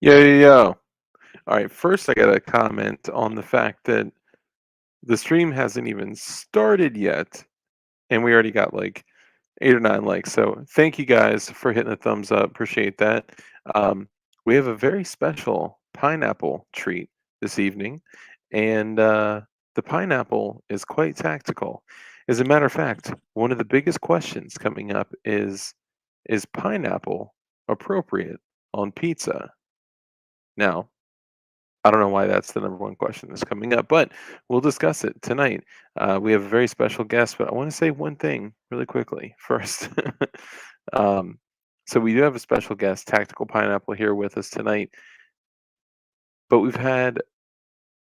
Yo, yo, yo. All right, first I got to comment on the fact that the stream hasn't even started yet, and we already got like 8 or 9 likes. So thank you guys for hitting the thumbs up. Appreciate that. Um, we have a very special pineapple treat this evening, and the pineapple is quite tactical. As a matter of fact, one of the biggest questions coming up is pineapple appropriate on pizza? Now, I don't know why that's the number one question that's coming up, but we'll discuss it tonight. We have a very special guest, but I want to say one thing really quickly first. um, so we do have a special guest, Tactical Pineapple, here with us tonight. But we've had,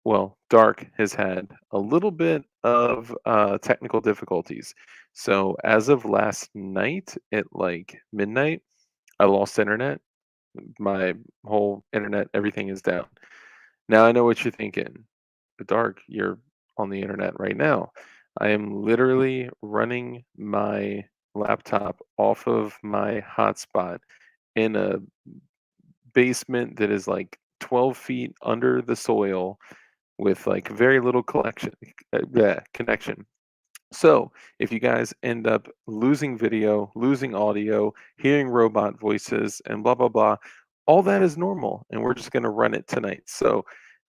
well, Dark has had a little bit of technical difficulties. So as of last night at like midnight, I lost internet. My whole internet, everything is down. Now I know what you're thinking. But Dark, you're on the internet right now. I am literally running my laptop off of my hotspot in a basement that is like 12 feet under the soil with like very little connection. So, if you guys end up losing video, losing audio, hearing robot voices, and blah, blah, blah, all that is normal. And we're just going to run it tonight. So,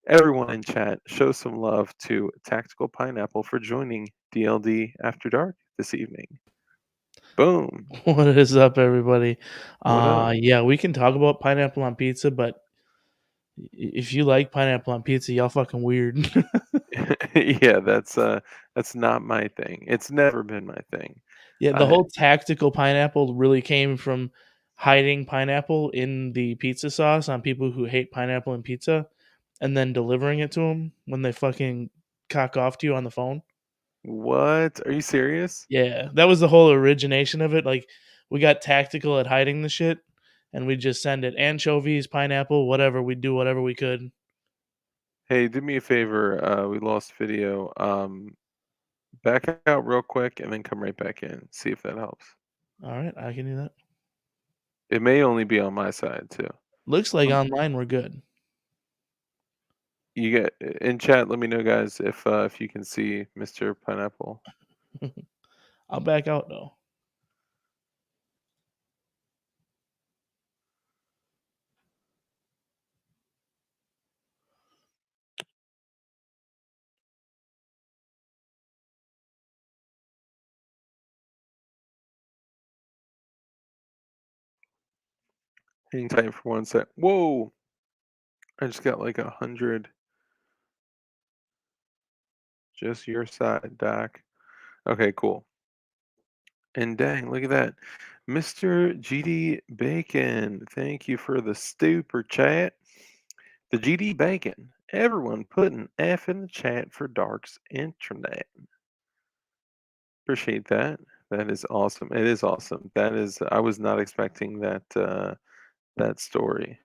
everyone in chat, show some love to Tactical Pineapple for joining DLD After Dark this evening. Boom. What is up, everybody? What up? Yeah, we can talk about pineapple on pizza, but if you like pineapple on pizza, y'all fucking weird. Yeah, that's not my thing. It's never been my thing. Yeah, the I whole tactical pineapple really came from hiding pineapple in the pizza sauce on people who hate pineapple in pizza, and then delivering it to them when they fucking cock off to you on the phone. what? Are you serious? Yeah, that was the whole origination of it. Like, we got tactical at hiding the shit, and we just send it anchovies, pineapple, whatever. We do whatever we could. Hey, do me a favor. We lost video. Back out real quick and then come right back in. See if that helps. All right, I can do that. It may only be on my side too. Looks like Um, online we're good. You get in chat. Let me know, guys, if you can see Mr. Pineapple. I'll back out though. Hang tight for 1 sec. Whoa! I just got like 100. Just your side, Doc. Okay, cool. And dang, look at that. Mr. GD Bacon, thank you for the super chat. The GD Bacon. Everyone put an F in the chat for Dark's internet. Appreciate that. That is awesome. It is awesome. That is I was not expecting that story.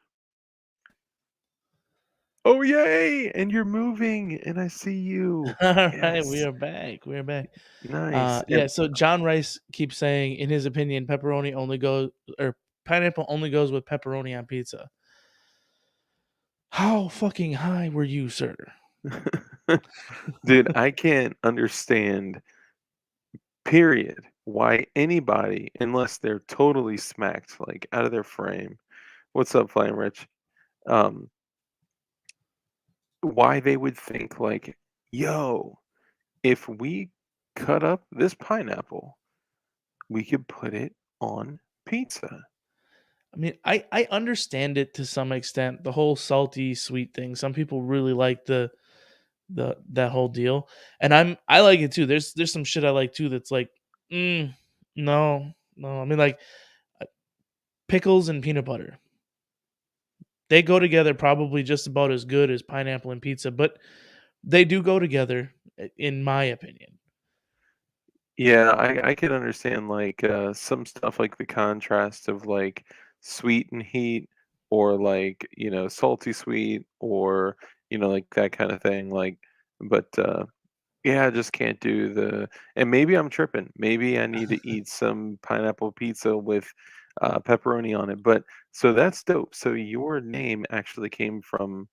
Oh yay! And you're moving and I see you. All right, we Yes. are back. We are back. Nice. Yeah. So John Rice keeps saying, in his opinion, pepperoni only goes or pineapple only goes with pepperoni on pizza. How fucking high were you, sir? Dude, I can't understand, period, why anybody, unless they're totally smacked, like out of their frame. What's up, Flame Rich? Um, why they would think like, yo, if we cut up this pineapple, we could put it on pizza. I mean, I understand it to some extent. The whole salty sweet thing. Some people really like the that whole deal, and I like it too. There's some shit I like too. That's like, mm, no, no. I mean, like uh, pickles and peanut butter. They go together probably just about as good as pineapple and pizza, but they do go together, in my opinion. Yeah, I can understand like some stuff like the contrast of like sweet and heat or like, salty sweet or, like that kind of thing. Like, but yeah, I just can't do and maybe I'm tripping. Maybe I need to eat some pineapple pizza with pepperoni on it. But So that's dope. So your name actually came from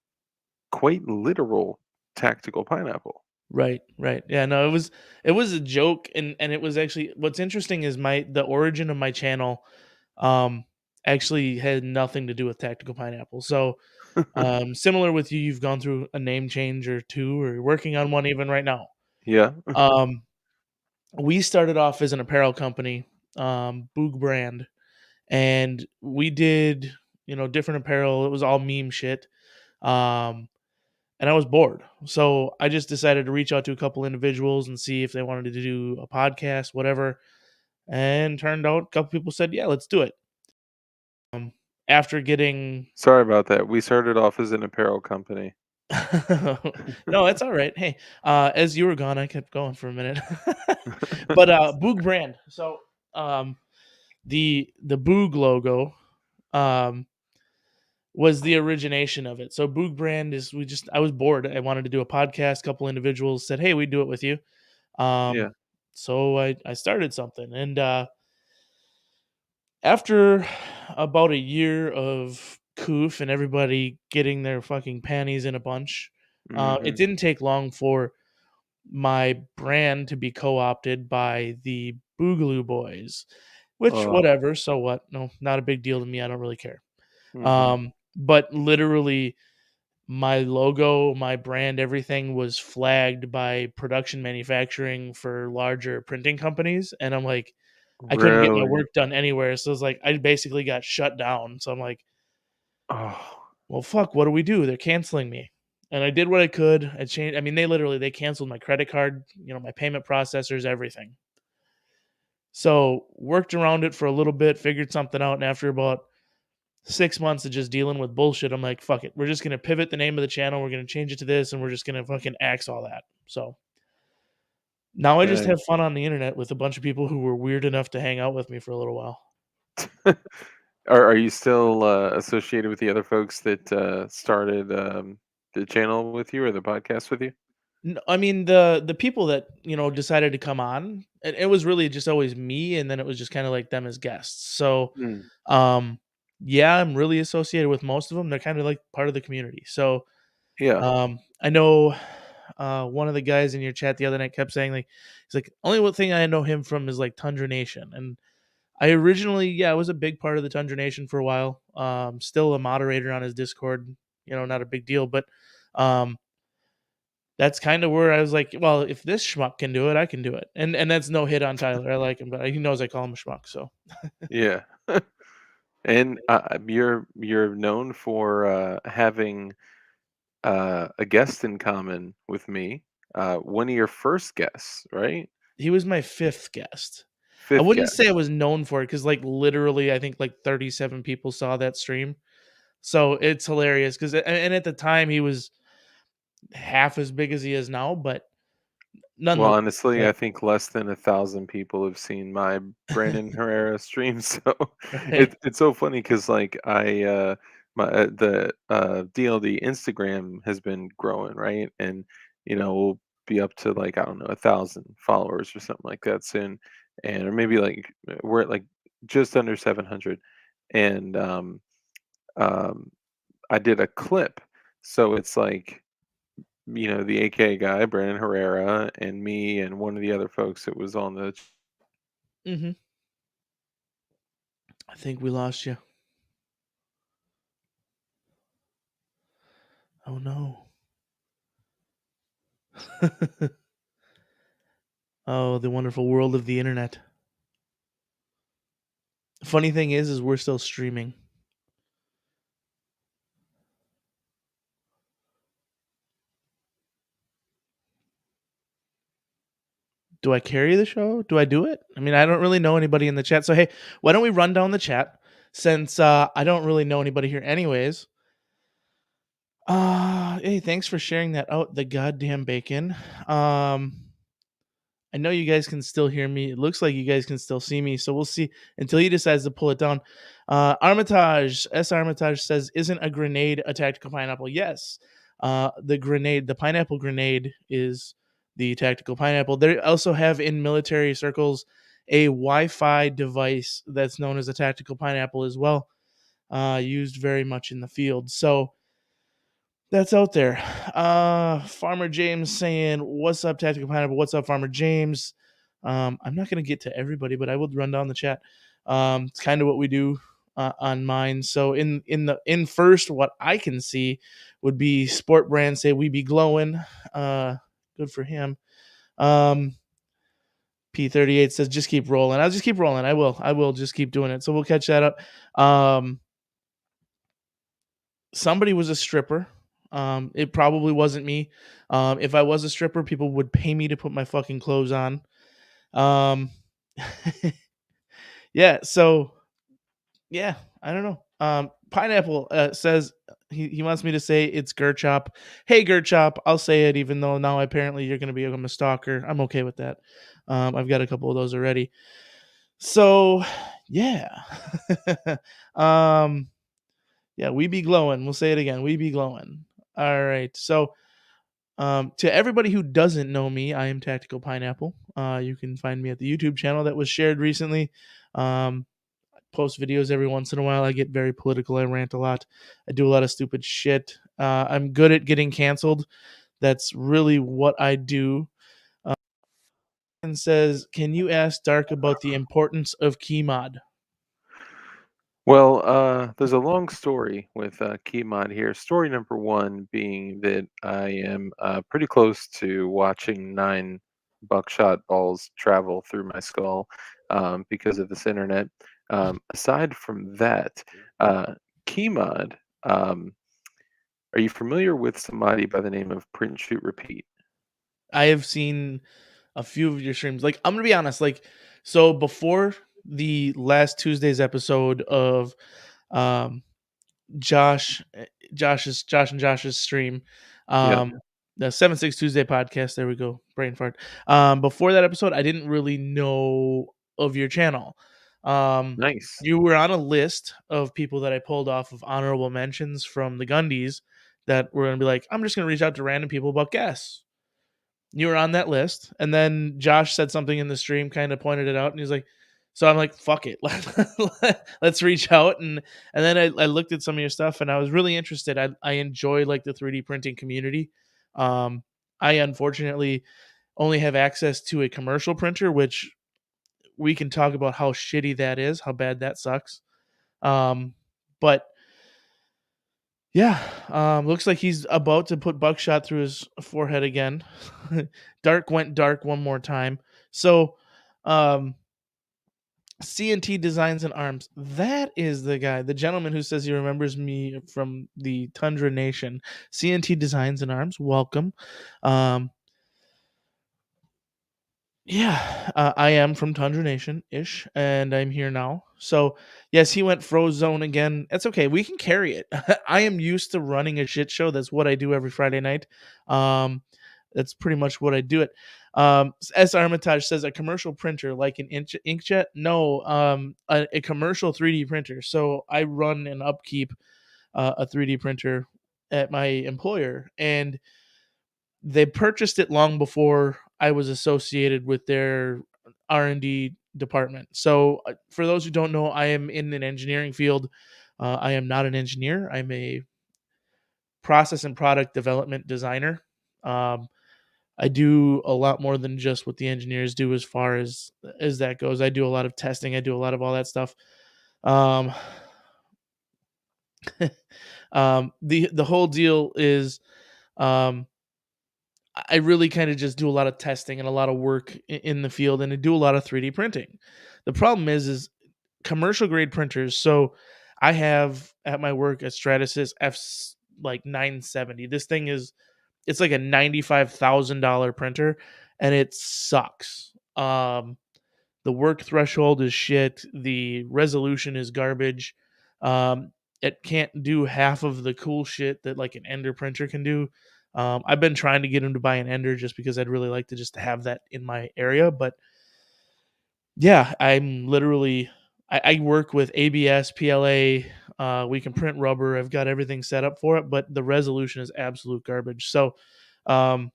quite literal tactical pineapple. Right, right. Yeah, no, it was a joke, and it was actually what's interesting is the origin of my channel um actually had nothing to do with Tactical Pineapple. So, similar with you, you've gone through a name change or two, or you're working on one even right now. Yeah. Um, we started off as an apparel company, Boog brand, and we did, different apparel. It was all meme shit. Um, and I was bored. So I just decided to reach out to a couple individuals and see if they wanted to do a podcast, whatever. And turned out a couple people said, "Yeah, let's do it." Um, after getting Sorry about that. We started off as an apparel company. no, it's all right. Hey, as you were gone, I kept going for a minute. But Boog brand. So um, the Boog logo um, was the origination of it. So Boog brand is I was bored. I wanted to do a podcast. A couple individuals said, "Hey, we do it with you." Yeah. Um, so I started something, and after about a year of coof and everybody getting their fucking panties in a bunch, it Mhm. didn't take long for my brand to be co-opted by the Boogaloo Boys, which Oh. whatever. So what? No, not a big deal to me. I don't really care. Mhm. But literally my logo, my brand, everything was flagged by production manufacturing for larger printing companies. And I'm like, I couldn't get my Really? work done anywhere. So it's like I basically got shut down. So I'm like, Oh. well, fuck, what do we do? They're canceling me. And I did what I could. I changed. I mean, they canceled my credit card, my payment processors, everything. So worked around it for a little bit, figured something out, and after about 6 months of just dealing with bullshit, I'm like, fuck it. We're just gonna pivot the name of the channel. We're gonna change it to this, and we're just gonna fucking axe all that. So now I just Dang. have fun on the internet with a bunch of people who were weird enough to hang out with me for a little while. Are you still, associated with the other folks that, started, the channel with you or the podcast with you? I mean, the people that decided to come on, it was really just always me, and then it was just kind of like them as guests. So, Mm. um, yeah, I'm really associated with most of them. They're kind of like part of the community. So, Yeah. I know one of the guys in your chat the other night kept saying like, he's like, only one thing I know him from is like Tundra Nation, and I originally, yeah, I was a big part of the Tundra Nation for a while. Still a moderator on his Discord. Not a big deal, but um that's kind of where I was like, well, if this schmuck can do it, I can do it. And that's no hit on Tyler. I like him, but he knows I call him a schmuck. So Yeah. And, you're known for, having, a guest in common with me, one of your first guests, right? he was my fifth guest. I 5th wouldn't guest. say I was known for it because, like, literally, I think like 37 people saw that stream. So it's hilarious because, and at the time, he was half as big as he is now, but Well, nonetheless, honestly, right? I think less than 1,000 people have seen my Brandon Herrera stream, so Right. it's so funny because like, the, DLD Instagram has been growing, right? And, we'll be up to, like, I don't know, 1,000 followers or something like that soon, and or maybe, like, we're at, like, just under 700, and, um, I did a clip, so it's like the AK guy, Brandon Herrera, and me, and one of the other folks that was on the. Hmm. I think we lost you. Oh no. Oh, the wonderful world of the internet. Funny thing is we're still streaming. Do I carry the show? Do I do it? I mean, I don't really know anybody in the chat. So hey, why don't we run down the chat since I don't really know anybody here anyways. Hey, thanks for sharing that out the goddamn bacon. I know you guys can still hear me. It looks like you guys can still see me. So we'll see until he decides to pull it down. Armitage, S. Armitage says, isn't a grenade a tactical pineapple? Yes. The pineapple grenade is the tactical pineapple. They also have in military circles a Wi Fi device that's known as a tactical pineapple as well. used very much in the field. So that's out there. Farmer James saying, "What's up, Tactical Pineapple? What's up, Farmer James?" I'm not gonna get to everybody, but I will run down the chat. It's kind of what we do on mine. So in first, what I can see would be Sport Brand say, "We be glowing." Good for him. P38 says, "Just keep rolling." I'll just keep rolling. I will. I will just keep doing it. So we'll catch that up. Somebody was a stripper. It probably wasn't me. If I was a stripper, people would pay me to put my fucking clothes on. Um, yeah. So yeah, I don't know. Pineapple says he wants me to say it's Gerchop. Hey Gerchop, I'll say it even though now apparently you're gonna become a stalker. I'm okay with that. I've got a couple of those already. So yeah. um yeah, we be glowing. We'll say it again. We be glowing. All right. So to everybody who doesn't know me, I am Tactical Pineapple. You can find me at the YouTube channel that was shared recently. I post videos every once in a while. I get very political. I rant a lot. I do a lot of stupid shit. I'm good at getting canceled. That's really what I do. And says, "Can you ask Dark about the importance of Keymod?" Well, there's a long story with Keymod here. Story number one being that I am pretty close to watching 9 buckshot balls travel through my skull because of this internet. Aside from that, Keymod, are you familiar with somebody by the name of Print Shoot Repeat? I have seen a few of your streams. Like, I'm gonna be honest. Like, so before the last Tuesday's episode of um, Josh and Josh's stream, Yeah, um, the 7-6 Tuesday podcast. There we go, brain fart. Before that episode, I didn't really know of your channel. nice. You were on a list of people that I pulled off of honorable mentions from the Gundies that were gonna be like, I'm just gonna reach out to random people about guests. You were on that list, and then Josh said something in the stream, kind of pointed it out, and he's like, so I'm like, fuck it, let's reach out, and then I looked at some of your stuff, and I was really interested. I enjoy like the 3D printing community. Um, I unfortunately only have access to a commercial printer, which we can talk about how shitty that is, how bad that sucks. But yeah, looks like he's about to put buckshot through his forehead again. Dark went dark one more time. So, um, CNT Designs and Arms. That is the guy, the gentleman who says he remembers me from the Tundra Nation. CNT Designs and Arms, welcome. Um, Yeah, I am from Tundra Nation ish, and I'm here now. So yes, he went Frozone again. That's okay. We can carry it. I am used to running a shit show. That's what I do every Friday night. Um, that's pretty much what I do it. As Armitage says, a commercial printer like an inkjet. No, a commercial 3D printer. So I run and upkeep a 3D printer at my employer, and they purchased it long before I was associated with their R&D department. So, for those who don't know, I am in an engineering field. I am not an engineer. I'm a process and product development designer. Um, I do a lot more than just what the engineers do as far as that goes. I do a lot of testing. I do a lot of all that stuff. Um, the whole deal is um, I really kind of just do a lot of testing and a lot of work in the field, and I do a lot of 3D printing. The problem is commercial grade printers. So I have at my work a Stratasys F like 970. This thing is it's like a $95,000 printer, and it sucks. The work threshold is shit. The resolution is garbage. It can't do half of the cool shit that like an Ender printer can do. I've been trying to get him to buy an Ender just because I'd really like to just have that in my area. But yeah, I'm literally I work with ABS, PLA. We can print rubber. I've got everything set up for it, but the resolution is absolute garbage. So um,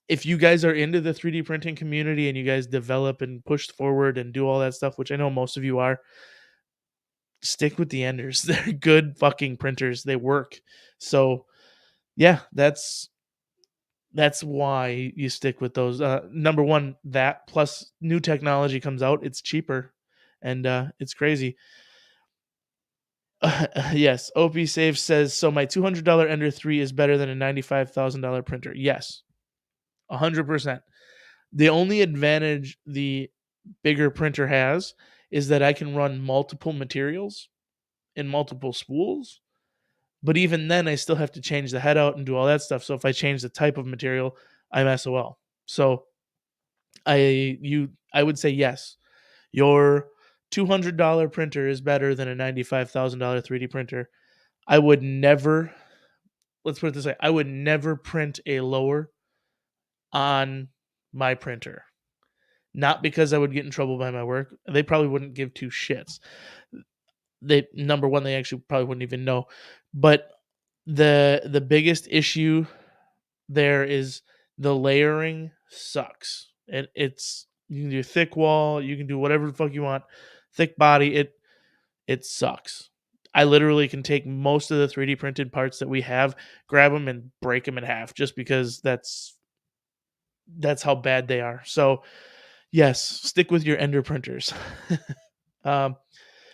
if you guys are into the 3D printing community and you guys develop and push forward and do all that stuff, which I know most of you are, stick with the Enders. They're good fucking printers. They work. So yeah, that's why you stick with those. Number one, that plus new technology comes out, it's cheaper, and it's crazy. Yes, OP Save says so. My $200 Ender 3 is better than a $95,000 printer. Yes, 100%. The only advantage the bigger printer has is that I can run multiple materials in multiple spools. But even then, I still have to change the head out and do all that stuff. So if I change the type of material, I'm SOL. So I would say yes. Your $200 printer is better than a $95,000 3D printer. I would never, let's put it this way, I would never print a lower on my printer. Not because I would get in trouble by my work. They probably wouldn't give two shits. They, number one, they actually probably wouldn't even know. But the biggest issue there is the layering sucks. It's you can do thick wall, you can do whatever the fuck you want, thick body. It sucks. I literally can take most of the 3D printed parts that we have, grab them and break them in half, just because that's how bad they are. So yes, stick with your Ender printers.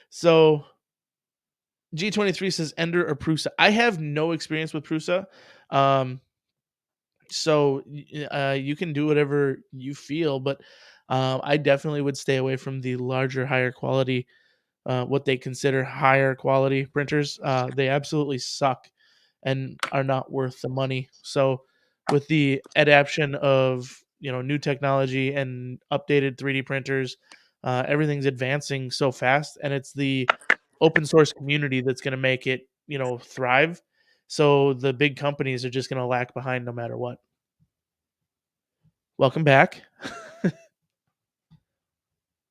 So G23 says Ender or Prusa. I have no experience with Prusa. So you can do whatever you feel, but I definitely would stay away from the larger, higher quality, what they consider higher quality printers. They absolutely suck and are not worth the money. So with the adaptation of new technology and updated 3D printers, everything's advancing so fast, and it's the open source community that's going to make it thrive. So the big companies are just going to lag behind no matter what. Welcome back.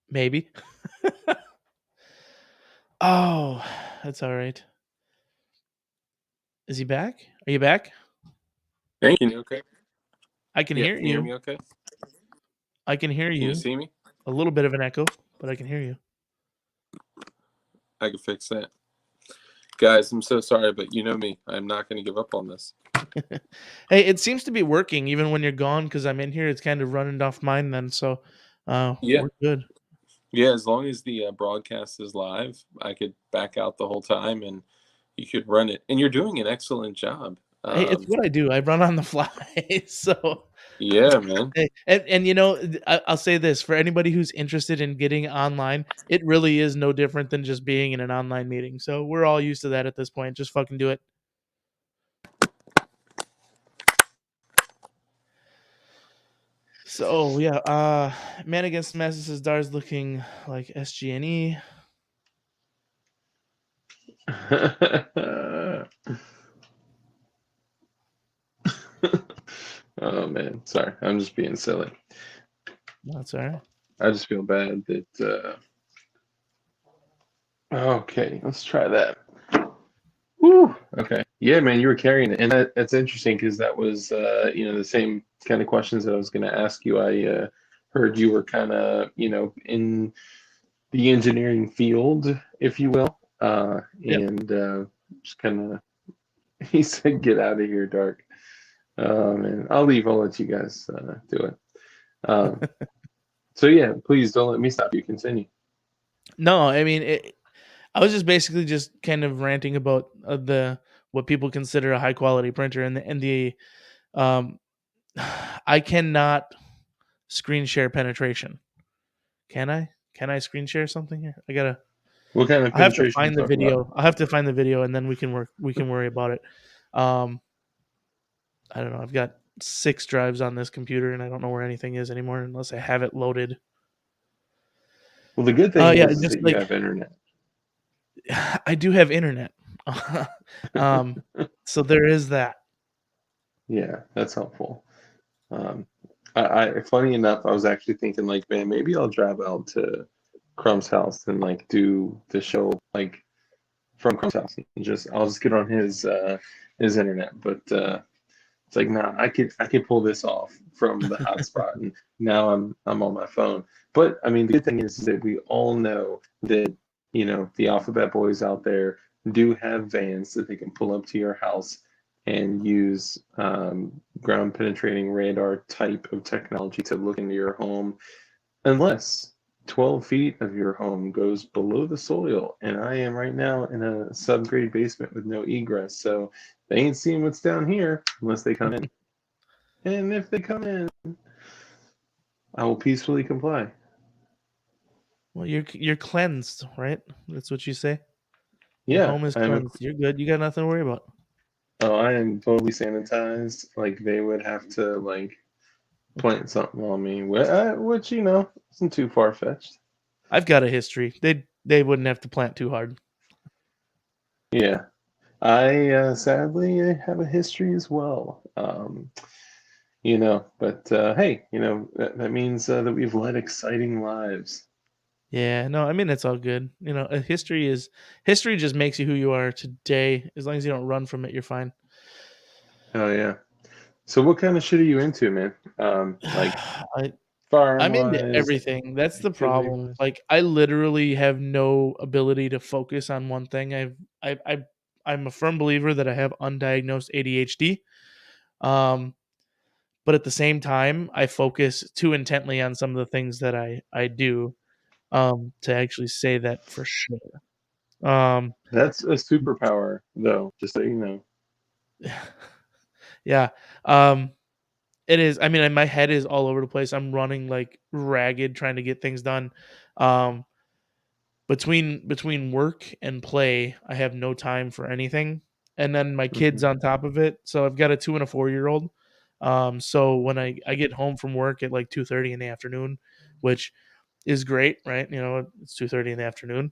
Maybe. Oh, that's all right. Is he back? Are you back? Hey, can you okay? I can hear Can you hear me okay? I can hear Can you. you see me? A little bit of an echo, but I can hear you. I can fix that. Guys, I'm so sorry, but you know me. I'm not going to give up on this. Hey, it seems to be working even when you're gone, because I'm in here. It's kind of running off mine then, so Yeah. we're good. Yeah, as long as the broadcast is live, I could back out the whole time and you could run it. And you're doing an excellent job. Hey, it's what I do. I run on the fly. So Yeah, man. hey, and I'll say this for anybody who's interested in getting online, it really is no different than just being in an online meeting. So we're all used to that at this point. Just fucking do it. So yeah, Man Against Massive says Dar's looking like SGNE. Oh man, sorry. I'm just being silly. That's all right. I just feel bad that okay, let's try that. Woo! Okay. Yeah, man, you were carrying it. And that's interesting because that was the same kind of questions that I was gonna ask you. I heard you were kind of, in the engineering field, if you will. Yep. And just kind of he said, "Get out of here, Dark." And I'll leave. I'll let you guys do it. So yeah, please don't let me stop you. Continue. No, I mean, I was just basically just kind of ranting about what people consider a high quality printer, and the I cannot screen share penetration. Can I? Can I screen share something here? What kind of I have to penetration find you the talking video. about? I have to find the video, and then we can worry about it. I don't know. I've got 6 drives on this computer, and I don't know where anything is anymore unless I have it loaded. Well, the good thing Yeah, is just that you like have internet. I do have internet. So there is that. Yeah, that's helpful. Um, funny enough, I was actually thinking like, man, maybe I'll drive out to Crumb's house and like do the show like from Crumb's house and I'll just get on his internet. But it's like, nah, I could pull this off from the hotspot, and now I'm on my phone. But I mean, the good thing is that we all know that the Alphabet Boys out there do have vans that they can pull up to your house and use ground penetrating radar type of technology to look into your home, unless 12 feet of your home goes below the soil. And I am right now in a subgrade basement with no egress, so they ain't seeing what's down here unless they come in. And if they come in, I will peacefully comply. Well, you're cleansed, right? That's what you say. Your Yeah, home is cleansed. You're good. You got nothing to worry about. I am totally sanitized. Like they would have to plant something on me, which isn't too far fetched. I've got a history. They wouldn't have to plant too hard. Yeah, I sadly have a history as well. But hey, that means that we've led exciting lives. Yeah, no, I mean it's all good. History just makes you who you are today. As long as you don't run from it, you're fine. Oh yeah. So what kind of shit are you into, man? Like I'm into farm-wise, everything. That's the problem. activity-wise? Like I literally have no ability to focus on one thing. I'm a firm believer that I have undiagnosed ADHD. But at the same time, I focus too intently on some of the things that I do to actually say that for sure. That's a superpower, though, just so you know. Yeah. It is. I mean, my head is all over the place. I'm running like ragged trying to get things done. Um, between work and play, I have no time for anything. And then my kids Mhm. on top of it. So I've got a 2 and a 4-year-old. So when I get home from work at like 2:30 in the afternoon, which is great, right? It's 2:30 in the afternoon.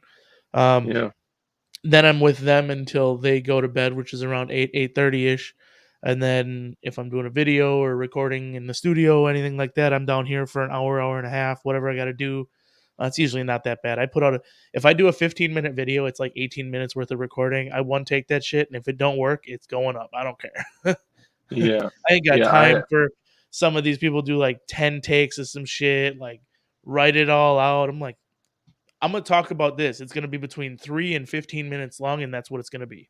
Yeah. Then I'm with them until they go to bed, which is around 8:30 ish. And then if I'm doing a video or recording in the studio, anything like that, I'm down here for an hour and a half, whatever I got to do. It's usually not that bad. If I do a 15-minute video, it's like 18 minutes worth of recording. I one take that shit, and if it don't work, it's going up. I don't care. Yeah. I ain't got Yeah. time for some of these people do like 10 takes of some shit, like write it all out. I'm like, I'm gonna talk about this. It's gonna be between 3 and 15 minutes long, and that's what it's gonna be.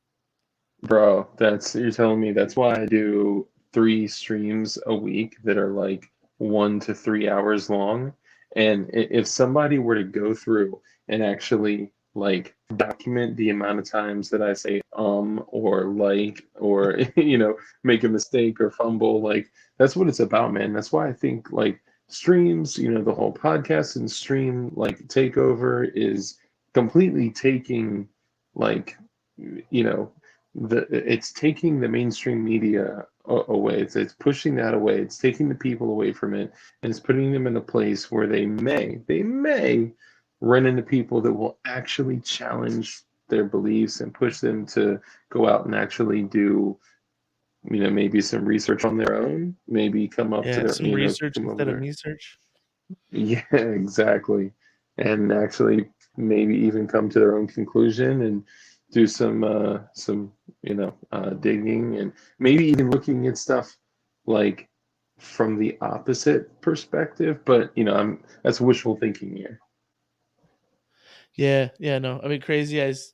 Bro, you're telling me that's why I do 3 streams a week that are like 1 to 3 hours long. And if somebody were to go through and actually document the amount of times that I say or or make a mistake or fumble, that's what it's about, man. That's why I think streams, the whole podcast and stream takeover is completely taking like you know it's taking the mainstream media away. It's pushing that away. It's taking the people away from it, and it's putting them in a place where they may run into people that will actually challenge their beliefs and push them to go out and actually do maybe some research on their own, maybe come up to Yeah, their some research come up with instead of their me search. yeah, exactly. And actually maybe even come to their own conclusion and do some digging, and maybe even looking at stuff like from the opposite perspective. But I'm that's wishful thinking here. Yeah, no. I mean, Crazy Eyes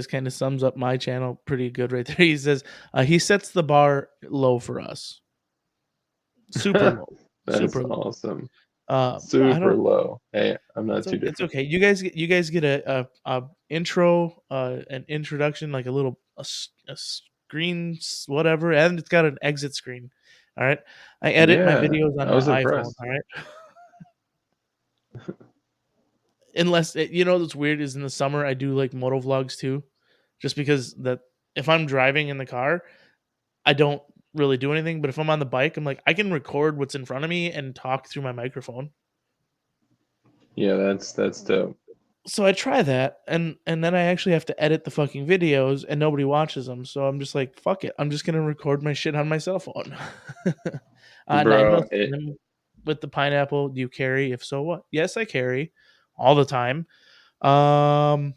kind of sums up my channel pretty good right there. He says he sets the bar low for us, super low, That's super low. awesome. I Super don't. low. Hey, I'm not too It's different. okay. You guys get a intro, an introduction, like a screen, whatever, and it's got an exit screen. All right. I edit my Yeah, videos on I was my iPhone. impressed. All right. Unless what's weird is in the summer I do like moto vlogs too, just because that if I'm driving in the car, I don't really do anything. But if I'm on the bike, I'm like I can record what's in front of me and talk through my microphone. Yeah, that's dope. So I try that, and then I actually have to edit the fucking videos, and nobody watches them. So I'm just like, fuck it, I'm just gonna record my shit on my cell phone. 9 Bro, mil with the pineapple. Do you carry? If so, what? Yes, I carry all the time. Um,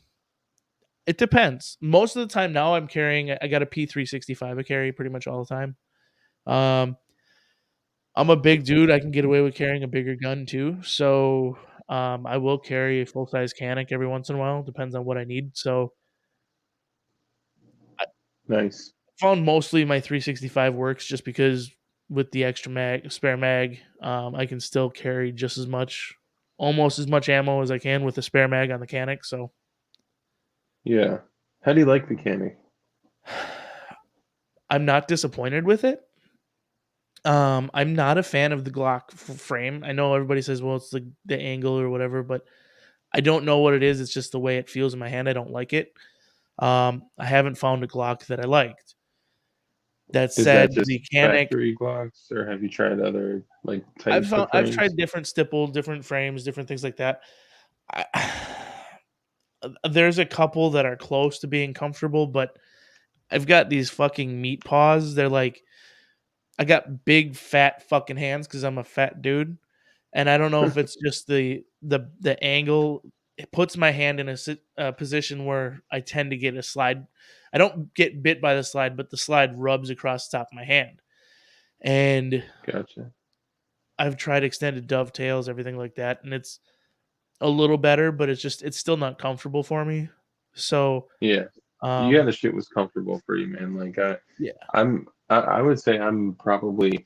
it depends. Most of the time now, I'm carrying. I got a P365. I carry pretty much all the time. Um, I'm a big dude. I can get away with carrying a bigger gun too. So I will carry a full size Canic every once in a while, depends on what I need. So I Nice. found mostly my 365 works just because with the extra spare mag, I can still carry just as much, almost as much ammo as I can with the spare mag on the Canic. So Yeah. How do you like the canny? I'm not disappointed with it. I'm not a fan of the Glock frame. I know everybody says, well, it's the angle or whatever, but I don't know what it is. It's just the way it feels in my hand. I don't like it. I haven't found a Glock that I liked. That Is that said, just the Canic, factory Glocks, or have you tried other like types of I've frames? tried different stipple, different frames, different things like that. I, there's a couple that are close to being comfortable, but I've got these fucking meat paws. They're like, I got big fat fucking hands because I'm a fat dude, and I don't know if it's just the angle. It puts my hand in a position where I tend to get a slide. I don't get bit by the slide, but the slide rubs across the top of my hand. And Gotcha. I've tried extended dovetails, everything like that, and it's a little better, but it's still not comfortable for me. So, Yeah. You um, gotta shit was comfortable for you, man. Like yeah, I would say I'm probably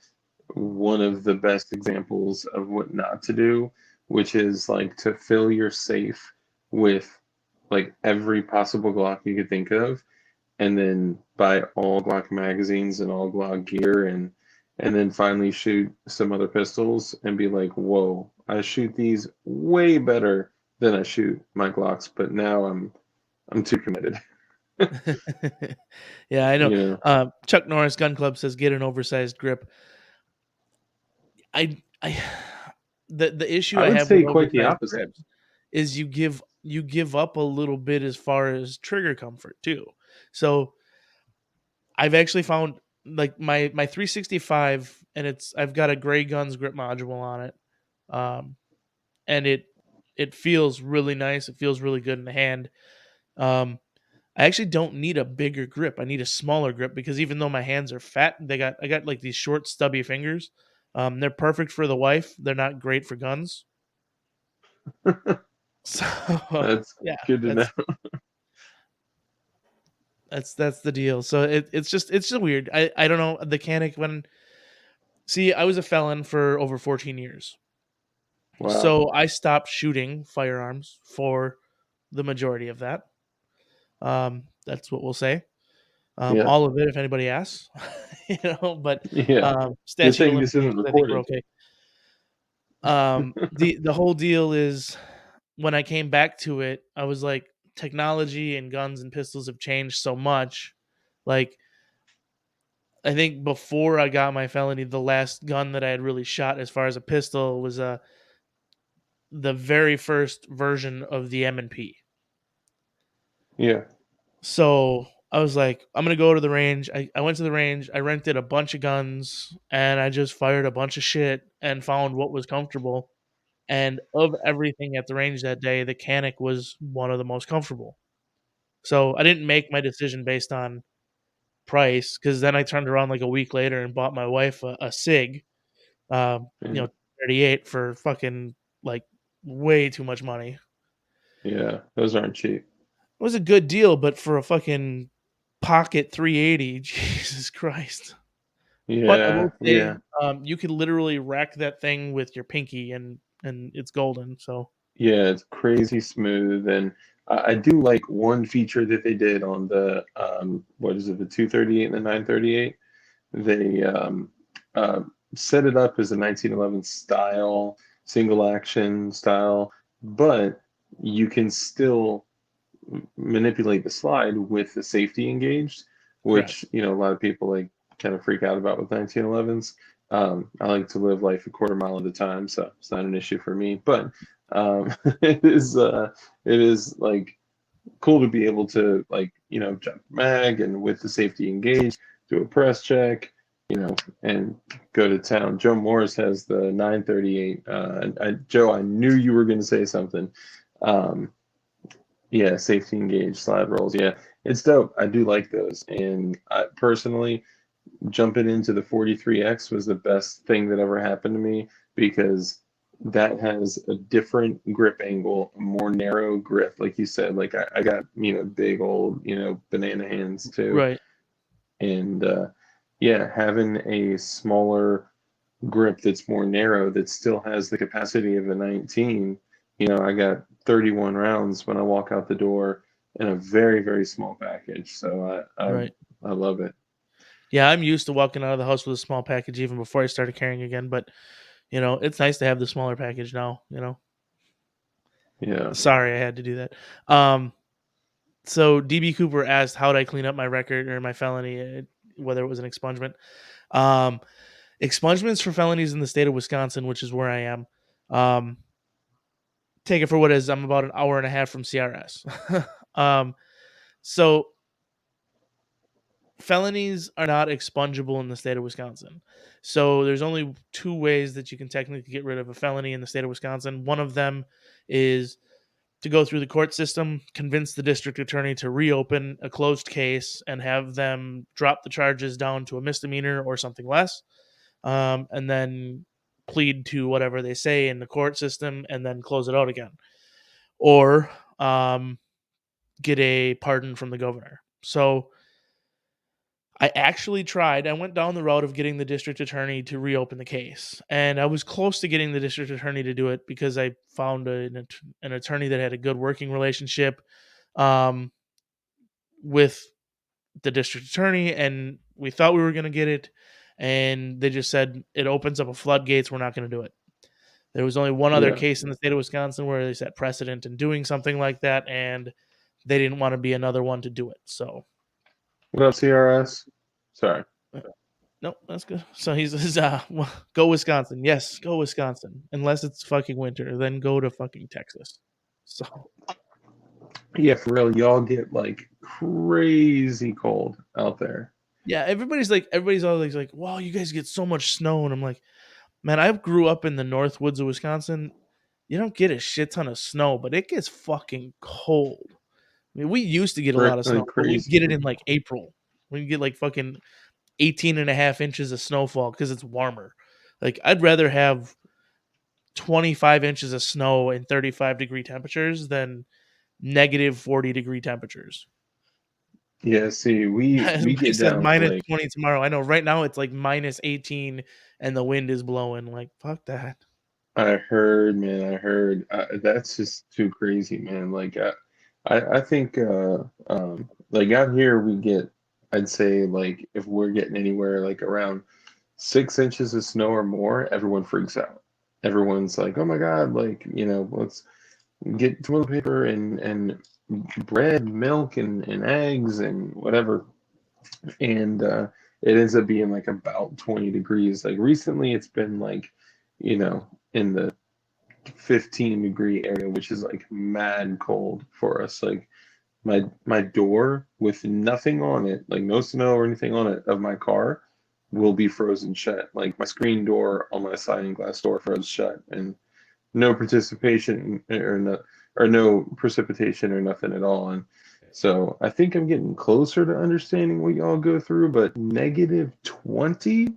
one of the best examples of what not to do, which is like to fill your safe with like every possible Glock you could think of, and then buy all Glock magazines and all Glock gear, and then finally shoot some other pistols and be like, whoa, I shoot these way better than I shoot my Glocks, but now I'm too committed. yeah, I know. You know, Chuck Norris Gun Club says get an oversized grip. I the issue I I would have with say quite the oversized opposite. grips is you give up a little bit as far as trigger comfort too. So I've actually found like my 365, and I've got a Gray Guns grip module on it, and it feels really nice. It feels really good in the hand. Um, I actually don't need a bigger grip. I need a smaller grip because even though my hands are fat, I got like these short stubby fingers. They're perfect for the wife. They're not great for guns. So That's yeah, good to know. that's the deal. So it's just weird. I don't know the Canic when see I was a felon for over 14 years. Wow. So I stopped shooting firearms for the majority of that. That's what we'll say. Yeah. All of it, if anybody asks, you know. But Yeah. Good statute of thing this isn't limitations, I think we're recorded. okay. The whole deal is when I came back to it, I was like, technology and guns and pistols have changed so much. Like, I think before I got my felony, the last gun that I had really shot as far as a pistol was the very first version of the M&P. Yeah. So I was like, I'm gonna go to the range. I went to the range, I rented a bunch of guns, and I just fired a bunch of shit and found what was comfortable. And of everything at the range that day, the Canic was one of the most comfortable. So I didn't make my decision based on price because then I turned around like a week later and bought my wife a Sig, Yeah. 38 for fucking like way too much money. Yeah. Those aren't cheap. It was a good deal, but for a fucking pocket 380, Jesus Christ. But I Yeah. will say, Yeah. you could literally rack that thing with your pinky and it's golden. So Yeah. It's crazy smooth. And I do like one feature that they did on the, what is it, the 238 and the 938. They uh, set it up as a 1911 style, single action style, but you can still manipulate the slide with the safety engaged, correct. which a lot of people like kind of freak out about with 1911s. I like to live life a quarter mile at a time, so it's not an issue for me. But it is like cool to be able to like jump mag and with the safety engaged, do a press check, and go to town. Joe Morris has the 938. Joe, I knew you were going to say something. Um, yeah, safety engaged slide rolls. Yeah, it's dope. I do like those. And I personally, jumping into the 43X was the best thing that ever happened to me because that has a different grip angle, a more narrow grip, like you said. Like I got, big old, banana hands too. Right. And yeah, having a smaller grip that's more narrow that still has the capacity of a 19. I got 31 rounds when I walk out the door in a very, very small package. So Right. I love it. Yeah, I'm used to walking out of the house with a small package even before I started carrying again, but it's nice to have the smaller package now, Yeah. Sorry I had to do that. So DB Cooper asked how did I clean up my record or my felony, whether it was an expungement. Expungements for felonies in the state of Wisconsin, which is where I am. Take it for what it is. I'm about an hour and a half from CRS. So felonies are not expungible in the state of Wisconsin. So there's only two ways that you can technically get rid of a felony in the state of Wisconsin. One of them is to go through the court system, convince the district attorney to reopen a closed case and have them drop the charges down to a misdemeanor or something less, and then plead to whatever they say in the court system and then close it out again. Or get a pardon from the governor. So I actually tried. I went down the route of getting the district attorney to reopen the case. And I was close to getting the district attorney to do it because I found an attorney that had a good working relationship with the district attorney. And we thought we were going to get it. And they just said, it opens up a floodgates. We're not going to do it. There was only one other Yeah. case in the state of Wisconsin where they set precedent in doing something like that. And they didn't want to be another one to do it. So. What up, CRS? Sorry. No, that's good. So he says, go Wisconsin. Yes, go Wisconsin. Unless it's fucking winter, then go to fucking Texas. So Yeah, for real, y'all get like crazy cold out there. yeah, everybody's always like, wow, you guys get so much snow. And I'm like, man, I grew up in the north woods of Wisconsin. You don't get a shit ton of snow, but it gets fucking cold. I mean, we used to get a lot of snow, but we get it in like April. We get like fucking 18 and a half inches of snowfall because it's warmer. Like, I'd rather have 25 inches of snow and 35-degree temperatures than negative 40-degree temperatures. Yeah, see, we get said down minus like 20 tomorrow. I know right now it's like minus 18 and the wind is blowing. Like, fuck that. I heard, man. I heard. That's just too crazy, man. Like, I think, like out here we get, I'd say, like if we're getting anywhere like around 6 inches of snow or more, everyone freaks out. Everyone's like, "Oh my God!" Like, let's get toilet paper and bread, milk, and eggs and whatever. And it ends up being like about 20 degrees. Like recently, it's been like, in the 15-degree area, which is like mad cold for us. Like my door with nothing on it, like no snow or anything on it, of my car will be frozen shut. Like my screen door on my sliding glass door froze shut, and no participation or no precipitation or nothing at all. And so I think I'm getting closer to understanding what y'all go through, but negative 20,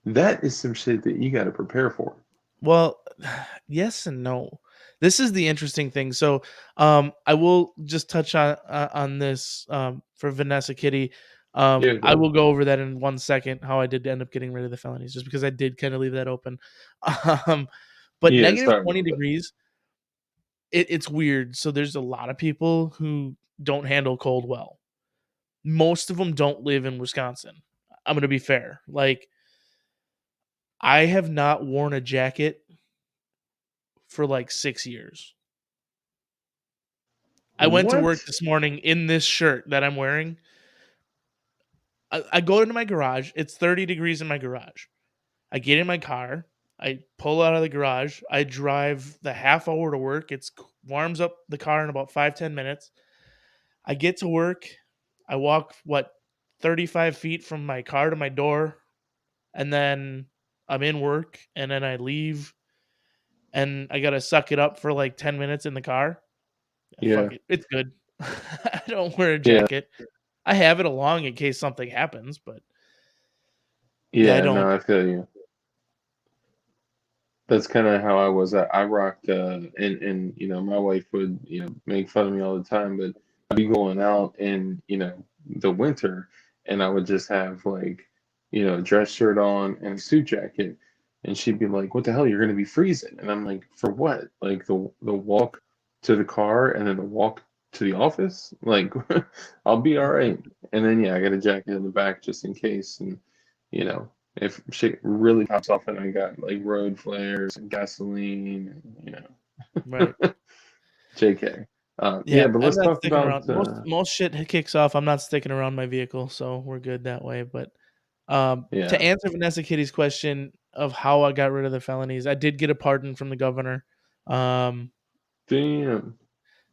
that is some shit that you got to prepare for. Well, yes and no. This is the interesting thing. So, I will just touch on this for Vanessa Kitty. Yeah, I will go over that in 1 second. How I did end up getting rid of the felonies, just because I did kind of leave that open. But Yeah, negative sorry 20 about that. degrees, it's weird. So there's a lot of people who don't handle cold well. Most of them don't live in Wisconsin. I'm going to be fair. Like, I have not worn a jacket for like 6 years. I went to What? work this morning in this shirt that I'm wearing. I go into my garage. It's 30 degrees in my garage. I get in my car. I pull out of the garage. I drive the half hour to work. It warms up the car in about 5-10 minutes. I get to work. I walk, 35 feet from my car to my door. And then I'm in work. And then I leave. And I got to suck it up for like 10 minutes in the car. Yeah. Fuck it. It's good. I don't wear a Yeah. jacket. I have it along in case something happens, but Yeah, I don't. no, I feel you. That's kind of how I was. I rocked, and my wife would make fun of me all the time, but I'd be going out in the winter, and I would just have like a dress shirt on and a suit jacket, and she'd be like, "What the hell? You're gonna be freezing." And I'm like, "For what? Like the walk to the car and then the walk to the office? Like I'll be all right." And then yeah, I got a jacket in the back just in case, and you know if shit really pops off and I got like road flares and gasoline, Right. JK. Yeah, Yeah, but I'm let's not talk sticking about around. Most shit kicks off. I'm not sticking around my vehicle, so we're good that way. But to yeah. answer Vanessa Kitty's question of how I got rid of the felonies, I did get a pardon from the governor. Um, Damn.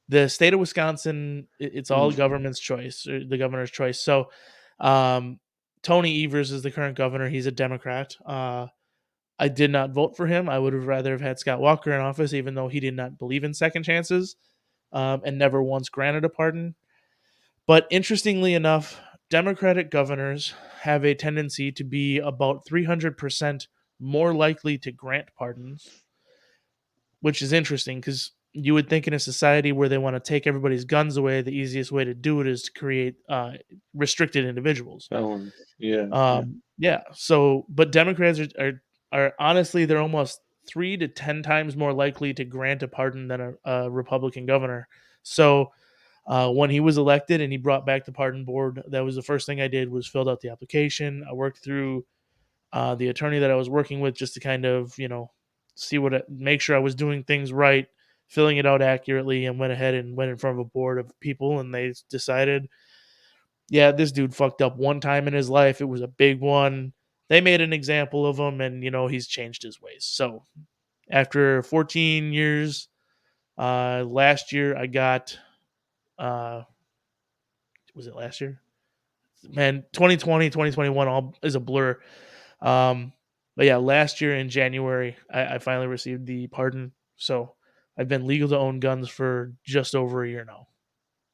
the state of Wisconsin, it's all Mm. government's choice, or the governor's choice. So, Tony Evers is the current governor. He's a Democrat. I did not vote for him. I would have rather have had Scott Walker in office, even though he did not believe in second chances, and never once granted a pardon. But interestingly enough, Democratic governors have a tendency to be about 300% more likely to grant pardons, which is interesting because you would think in a society where they want to take everybody's guns away, the easiest way to do it is to create restricted individuals. Felons. Yeah, yeah. Yeah. So, but Democrats are honestly, they're almost 3 to 10 times more likely to grant a pardon than a Republican governor. So, when he was elected and he brought back the pardon board, that was the first thing I did was filled out the application. I worked through the attorney that I was working with just to kind of see make sure I was doing things right, filling it out accurately, and went ahead and went in front of a board of people, and they decided, yeah, this dude fucked up one time in his life. It was a big one. They made an example of him, and he's changed his ways. So after 14 years, last year I got. Was it last year? Man, 2020, 2021 all is a blur. But yeah, last year in January, I finally received the pardon. So I've been legal to own guns for just over a year now.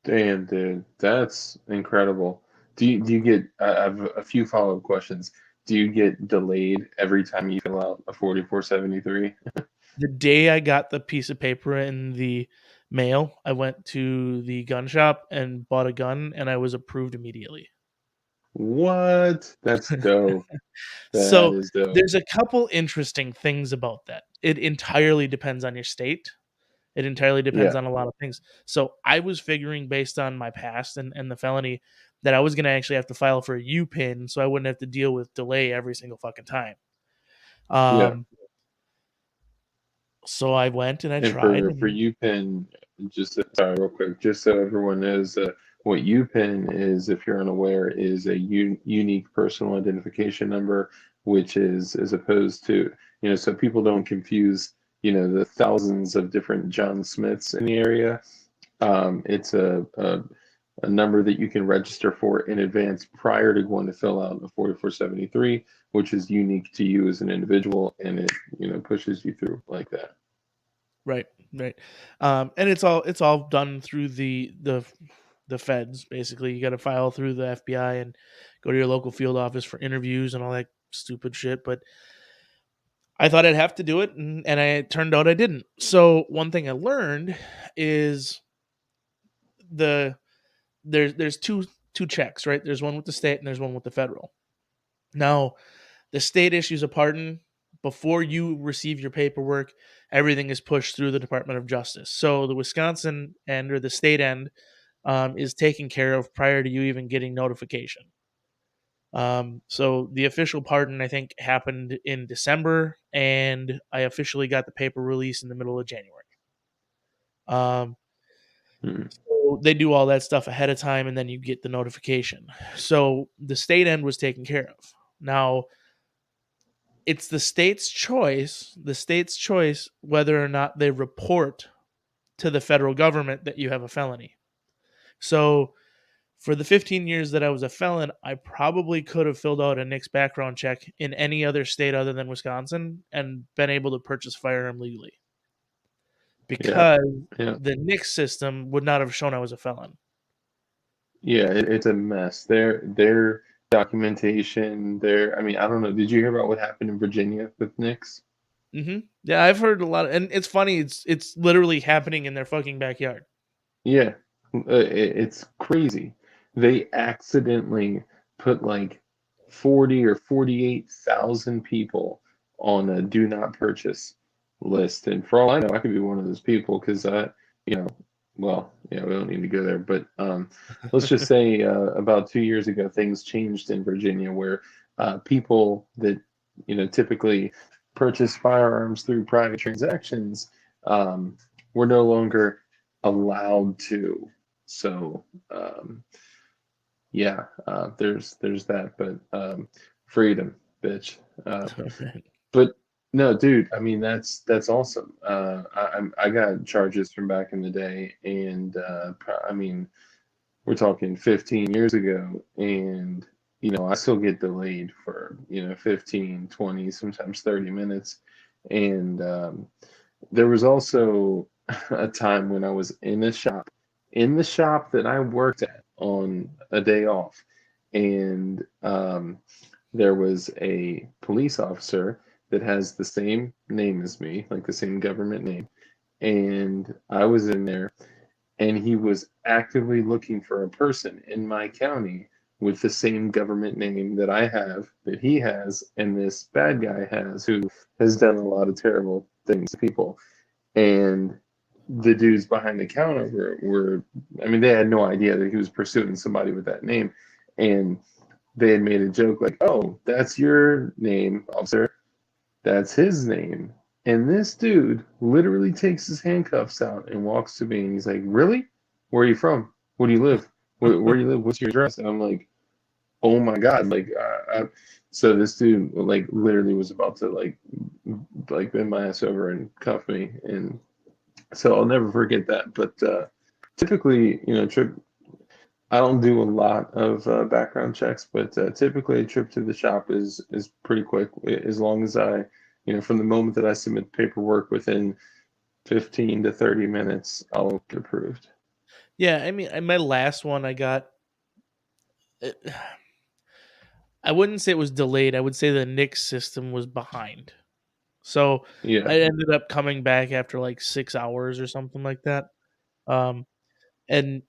Damn, dude. That's incredible. Do you get I have a few follow-up questions. Do you get delayed every time you fill out a 4473? The day I got the piece of paper in the mail, I went to the gun shop and bought a gun, and I was approved immediately. What? That's dope. That So is dope. there's a couple interesting things about that. It entirely depends on your state. It entirely depends Yeah. on a lot of things. So I was figuring based on my past and the felony that I was going to actually have to file for a UPIN so I wouldn't have to deal with delay every single fucking time. Yeah. So I went and I And tried. for UPenn, sorry, real quick, just so everyone knows, what UPenn is, if you're unaware, is a unique personal identification number, which is as opposed to, so people don't confuse, the thousands of different John Smiths in the area. It's a number that you can register for in advance prior to going to fill out a 4473, which is unique to you as an individual, and it, pushes you through like that. Right. And it's all done through the feds. Basically, you got to file through the FBI and go to your local field office for interviews and all that stupid shit. But I thought I'd have to do it, and it turned out I didn't. So one thing I learned is there's two checks, right? There's one with the state and there's one with the federal. Now, the state issues a pardon before you receive your paperwork. Everything is pushed through the Department of Justice. So the Wisconsin end or the state end is taken care of prior to you even getting notification. So the official pardon, I think, happened in December, and I officially got the paper release in the middle of January. So they do all that stuff ahead of time, and then you get the notification. So the state end was taken care of. Now, it's the state's choice whether or not they report to the federal government that you have a felony. So for the 15 years that I was a felon, I probably could have filled out a NICS background check in any other state other than Wisconsin and been able to purchase a firearm legally. Because Yeah. the NICS system would not have shown I was a felon. Yeah, it's a mess. Their documentation, I mean, I don't know. Did you hear about what happened in Virginia with NICS? Yeah, I've heard a lot, and it's funny. It's literally happening in their fucking backyard. Yeah, it's crazy. They accidentally put like 40 or 48,000 people on a do not purchase list. And for all I know, I could be one of those people because you know, well, yeah, we don't need to go there. But let's just say about 2 years ago, things changed in Virginia where people that, typically purchase firearms through private transactions were no longer allowed to. So yeah, there's that, but freedom, bitch. But no, dude, I mean that's awesome. I got charges from back in the day, and I mean we're talking 15 years ago, and I still get delayed for 15, 20, sometimes 30 minutes, and there was also a time when I was in the shop that I worked at on a day off, and there was a police officer that has the same name as me, like the same government name, and I was in there, and he was actively looking for a person in my county with the same government name that I have, that he has, and this bad guy has, who has done a lot of terrible things to people. And the dudes behind the counter I mean, they had no idea that he was pursuing somebody with that name. And they had made a joke like, oh, that's your name, officer. That's his name. And this dude literally takes his handcuffs out and walks to me and he's like, really? Where are you from? Where do you live? Where do you live? What's your address? And I'm like, oh my God. Like, so this dude like literally was about to like bend my ass over and cuff me. And so I'll never forget that. But typically, trip. I don't do a lot of background checks, but typically a trip to the shop is pretty quick. As long as from the moment that I submit paperwork, within 15 to 30 minutes, I'll get approved. Yeah, I mean, my last one I got. It, I wouldn't say it was delayed. I would say the Nix system was behind. So Yeah. I ended up coming back after like 6 hours or something like that. And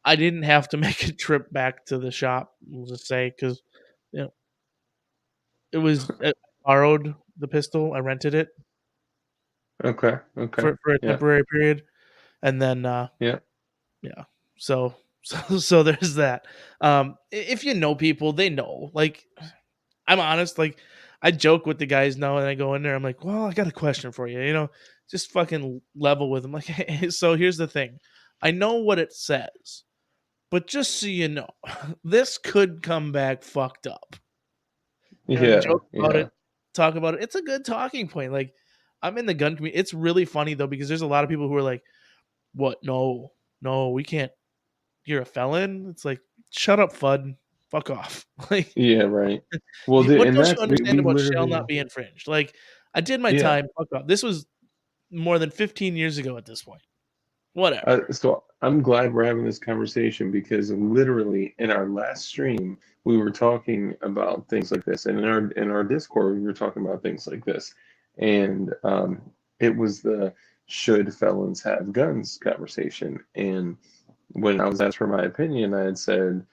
I didn't have to make a trip back to the shop, we'll just say, because it was I borrowed the pistol. I rented it Okay. Okay. for a Yeah. temporary period, and then Yeah. yeah. So there's that. If you know people, they know. Like, I'm honest. Like, I joke with the guys now, and I go in there. I'm like, well, I got a question for you. Just fucking level with them. Like, hey, so here's the thing. I know what it says, but just so you know, this could come back fucked up. Yeah. Joke about Yeah. it, talk about it. It's a good talking point. Like, I'm in the gun community. It's really funny though, because there's a lot of people who are like, "What? No, we can't. You're a felon." It's like, shut up, FUD. Fuck off. Like, Yeah. Right. Well, dude, what and don't you that's understand we about shall literally. not be infringed? Like, I did my Yeah. time. Fuck off. This was more than 15 years ago at this point. Whatever. So I'm glad we're having this conversation because literally in our last stream we were talking about things like this, and in our Discord we were talking about things like this, and it was the should felons have guns conversation. And when I was asked for my opinion, I had said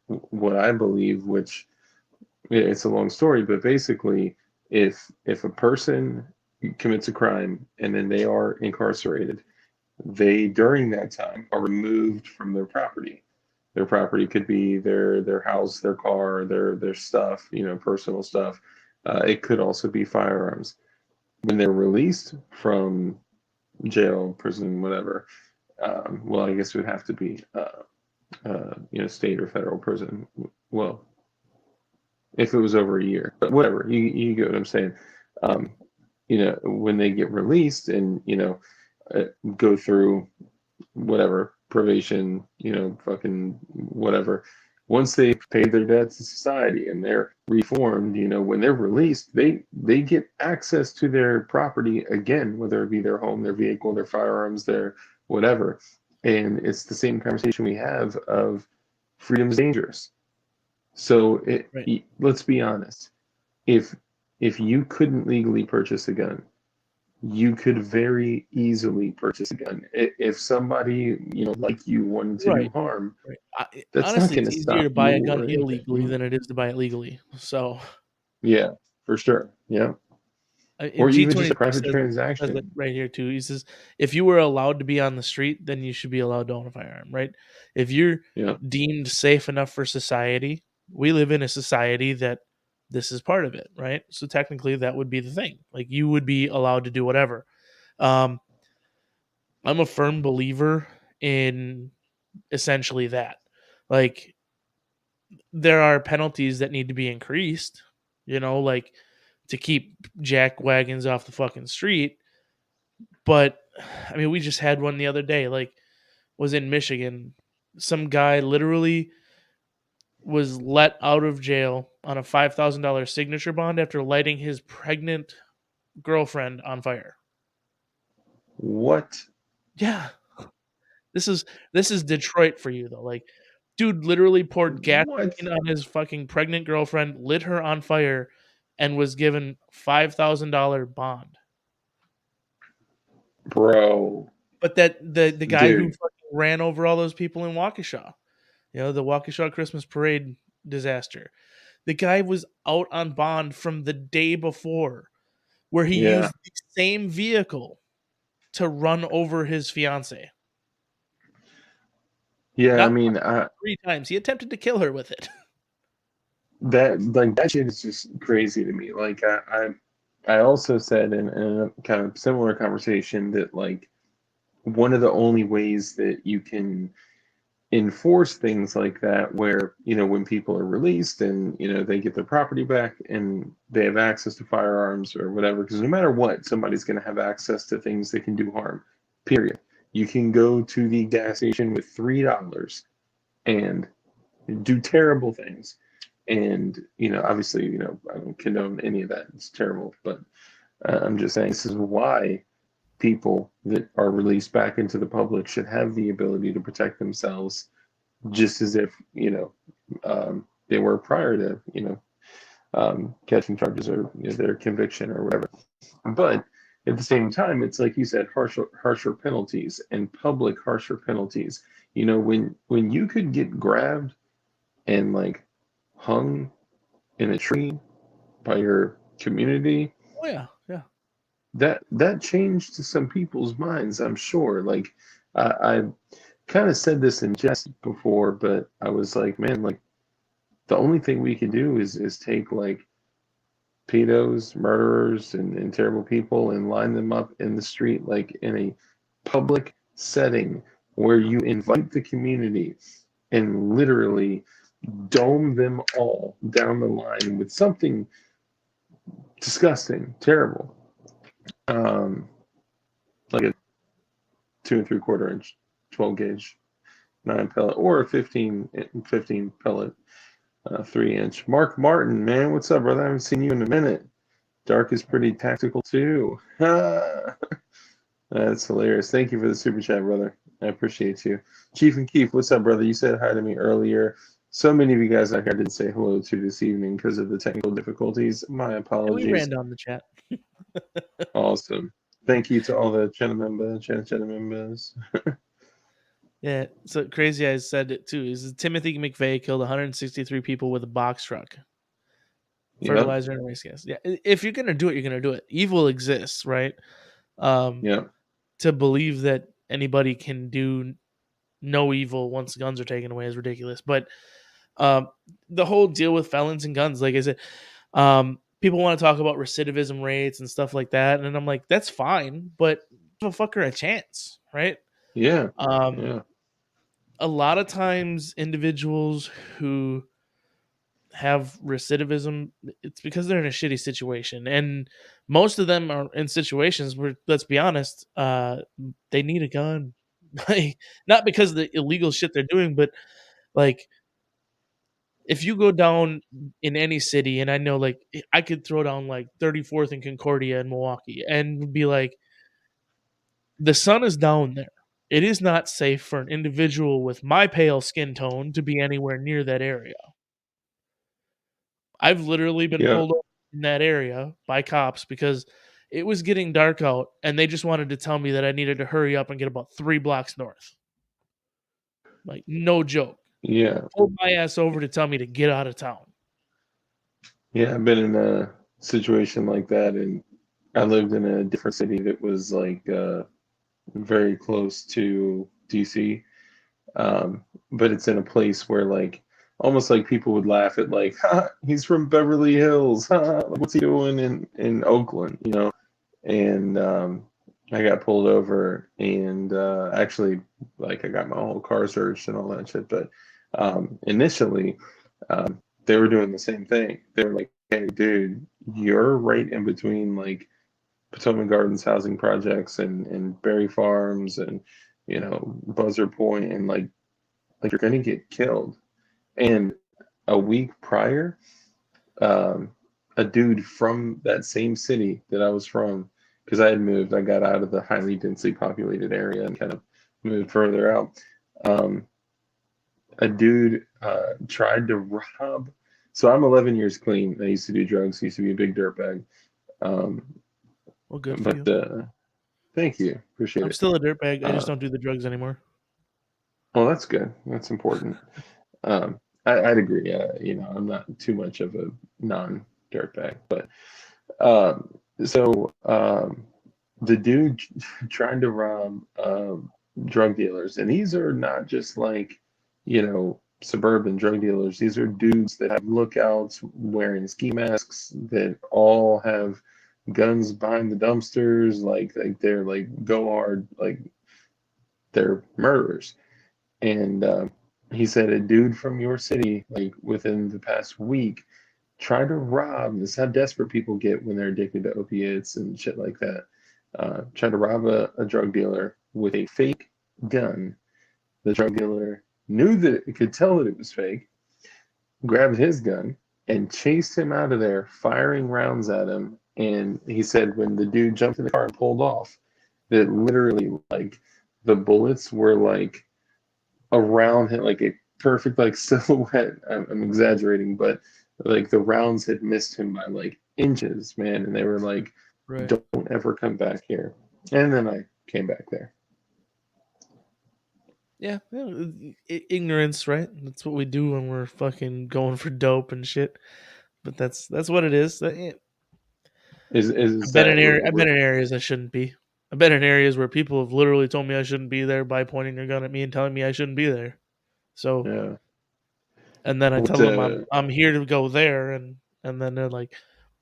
what I believe, which it's a long story, but basically, if a person commits a crime and then they are incarcerated, they during that time are removed from their property. Their property could be their house, their car, their stuff, personal stuff. It could also be firearms. When they're released from jail, prison, whatever, well, I guess it would have to be state or federal prison. Well, if it was over a year, but whatever, you get what I'm saying. Um, when they get released and go through whatever probation, fucking whatever. Once they've paid their debts to society and they're reformed, when they're released, they get access to their property again, whether it be their home, their vehicle, their firearms, their whatever. And it's the same conversation we have of freedom is dangerous. So Right. let's be honest. If if you couldn't legally purchase a gun, you could very easily purchase a gun. If somebody, like you wanted to do Right. harm, Right. that's not Honestly, going it's to easier stop to buy you a gun or anything. illegally than it is to buy it legally. So Yeah, for sure. Yeah. Or in even just a G23 private says it transaction. right here too. He says if you were allowed to be on the street, then you should be allowed to own a firearm, right? If you're Yeah. deemed safe enough for society, we live in a society that this is part of it, right? So technically that would be the thing. Like you would be allowed to do whatever. Um, I'm a firm believer in essentially that. Like there are penalties that need to be increased, like to keep jack wagons off the fucking street. But I mean, we just had one the other day, like was in Michigan. Some guy literally was let out of jail on a $5,000 signature bond after lighting his pregnant girlfriend on fire. What? Yeah. This is Detroit for you though. Like, dude literally poured What? gasoline on his fucking pregnant girlfriend, lit her on fire, and was given $5,000 bond. Bro. But that the guy who Dude. fucking ran over all those people in Waukesha, the Waukesha Christmas parade disaster. The guy was out on bond from the day before, where he Yeah. used the same vehicle to run over his fiance. Yeah, Not I mean, 3 times. He attempted to kill her with it. that shit is just crazy to me. Like I also said in a kind of similar conversation that like one of the only ways that you can enforce things like that where when people are released and they get their property back and they have access to firearms or whatever, because no matter what, somebody's going to have access to things that can do harm, period. You can go to the gas station with $3 and do terrible things. And obviously, I don't condone any of that. It's terrible. But I'm just saying, this is why people that are released back into the public should have the ability to protect themselves, just as if they were prior to catching charges or their conviction or whatever. But at the same time, it's like you said, harsher penalties and public harsher penalties. When you could get grabbed and like hung in a tree by your community, Oh yeah, yeah. that changed some people's minds, I'm sure. Like I kind of said this in jest before, but I was like, man, like the only thing we can do is take like pedos, murderers, and terrible people and line them up in the street, like in a public setting where you invite the community and literally dome them all down the line with something disgusting, terrible, like a 2 3/4 inch 12 gauge 9 pellet or a 15 pellet 3 inch. Mark Martin, man, what's up, brother? I haven't seen you in a minute. Dark is pretty tactical too. That's hilarious. Thank you for the super chat, brother. I appreciate you. Chief and Keith, what's up, brother? You said hi to me earlier. So many of you guys out here didn't say hello to this evening because of the technical difficulties. My apologies. We ran down the chat. Awesome. Thank you to all the channel members. Yeah, so Crazy Eyes said it too. Is Timothy McVeigh killed 163 people with a box truck, fertilizer and race gas. Yeah, if you're gonna do it, you're gonna do it. Evil exists, right? Yeah. To believe that anybody can do no evil once guns are taken away is ridiculous. But the whole deal with felons and guns, like I said, people want to talk about recidivism rates and stuff like that, and I'm like, that's fine, but give a fucker a chance, right? Yeah. A lot of times individuals who have recidivism, it's because they're in a shitty situation, and most of them are in situations where, let's be honest, they need a gun. Not because of the illegal shit they're doing, but like if you go down in any city, and I know like I could throw down like 34th and Concordia in Milwaukee and be like, the sun is down there. It is not safe for an individual with my pale skin tone to be anywhere near that area. I've literally been pulled over in that area by cops because it was getting dark out, and they just wanted to tell me that I needed to hurry up and get about 3 blocks north. Like, no joke. Yeah, Pulled my ass over to tell me to get out of town. yeah. I've been in a situation like that, and I lived in a different city that was like very close to DC. But it's in a place where like almost like people would laugh at like, ha, he's from Beverly Hills. Ha, what's he doing in Oakland? You know? And I got pulled over and actually like I got my whole car searched and all that shit. But initially, they were doing the same thing. They were like, hey, dude, you're right in between like Potomac Gardens housing projects and Berry Farms and Buzzard Point and like you're gonna get killed. And a week prior, a dude from that same city that I was from, because I had moved, I got out of the highly densely populated area and kind of moved further out. A dude tried to rob. So I'm 11 years clean. I used to do drugs. I used to be a big dirtbag. Well, good for But you. thank you. Appreciate I'm it. still a dirtbag. I just Uh, don't do the drugs anymore. well, that's good. That's important. I'd agree. I'm not too much of a non-dirtbag, but so the dude trying to rob drug dealers, and these are not just like suburban drug dealers. These are dudes that have lookouts, wearing ski masks, that all have guns behind the dumpsters. Like they're like go hard, like they're murderers. And he said a dude from your city, like within the past week, tried to rob. This is how desperate people get when they're addicted to opiates and shit like that. Tried to rob a drug dealer with a fake gun. The drug dealer knew that it could tell that it was fake, grabbed his gun, and chased him out of there, firing rounds at him. And he said when the dude jumped in the car and pulled off, that literally like the bullets were like around him, like a perfect like silhouette. I'm exaggerating, but like the rounds had missed him by like inches, man. And they were like, Right. "Don't ever come back here." And then I came back there. Yeah, ignorance, right? That's what we do when we're fucking going for dope and shit. But that's what it is. Is that I've been in areas I shouldn't be. I've been in areas where people have literally told me I shouldn't be there by pointing their gun at me and telling me I shouldn't be there. So, yeah? and then I What tell them I'm here to go there, and then they're like,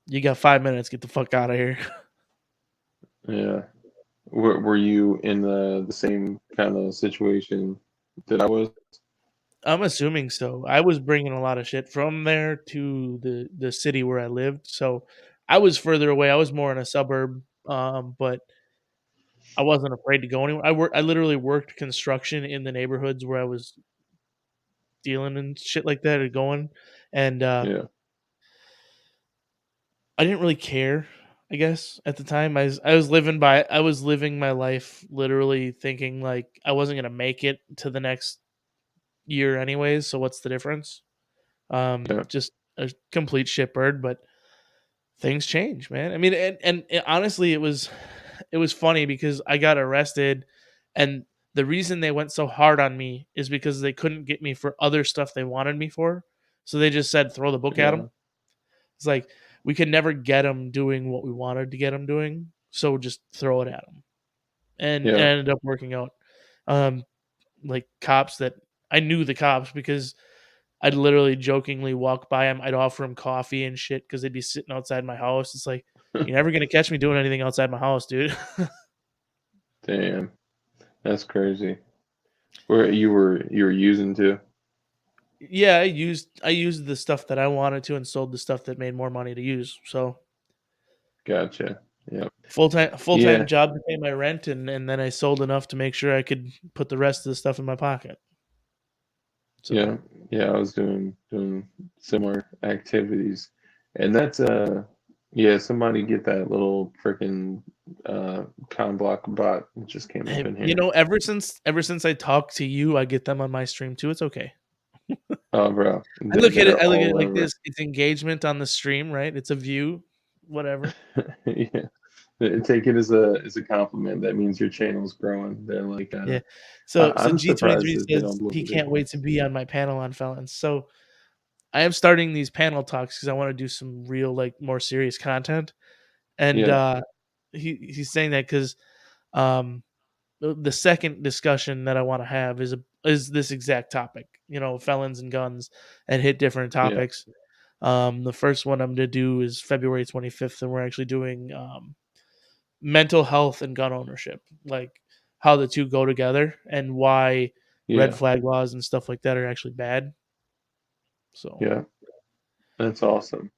"You got 5 minutes. Get the fuck out of here." yeah? Were you in the same kind of situation that I was? I'm assuming so. I was bringing a lot of shit from there to the city where I lived, so I was further away. I was more in a suburb, but I wasn't afraid to go anywhere. I literally worked construction in the neighborhoods where I was dealing and shit like that or going, and Yeah, I didn't really care. I guess at the time I was living my life literally thinking like I wasn't gonna make it to the next year anyways. So what's the difference? yeah, Just a complete shitbird, but things change, man. I mean, honestly, it was funny because I got arrested, and the reason they went so hard on me is because they couldn't get me for other stuff they wanted me for, so they just said throw the book at yeah, them. It's like we could never get them doing what we wanted to get them doing, so just throw it at them, and it yeah. ended up working out. Um, like cops that I knew the cops because I'd literally jokingly walk by him. I'd offer him coffee and shit because they'd be sitting outside my house. It's like, you're never gonna catch me doing anything outside my house, dude. Damn, that's crazy. Where you were using to? Yeah, I used the stuff that I wanted to and sold the stuff that made more money to use. So Gotcha. Yeah, full time yeah, job to pay my rent, and then I sold enough to make sure I could put the rest of the stuff in my pocket. So yeah, yeah. I was doing similar activities, and that's yeah. Somebody get that little freaking con block bot that just came up hey, in here. ever since I talked to you, I get them on my stream too. It's okay. Oh, bro, I look at it. they're I look at it all like over. this. It's engagement on the stream, right? It's a view, whatever. Yeah. Take it as a compliment. That means your channel's growing. They're like, Yeah. So I'm surprised G23 that they don't says blow he the big can't wait to ones. be on my panel on felons. So I am starting these panel talks because I want to do some real, like, more serious content. And Yeah, he's saying that because um, the second discussion that I want to have is this exact topic. Felons and guns, and hit different yeah, topics. The first one I'm going to do is February 25th, and we're actually doing mental health and gun ownership, like how the two go together and why red yeah, flag laws and stuff like that are actually bad. So yeah. That's awesome.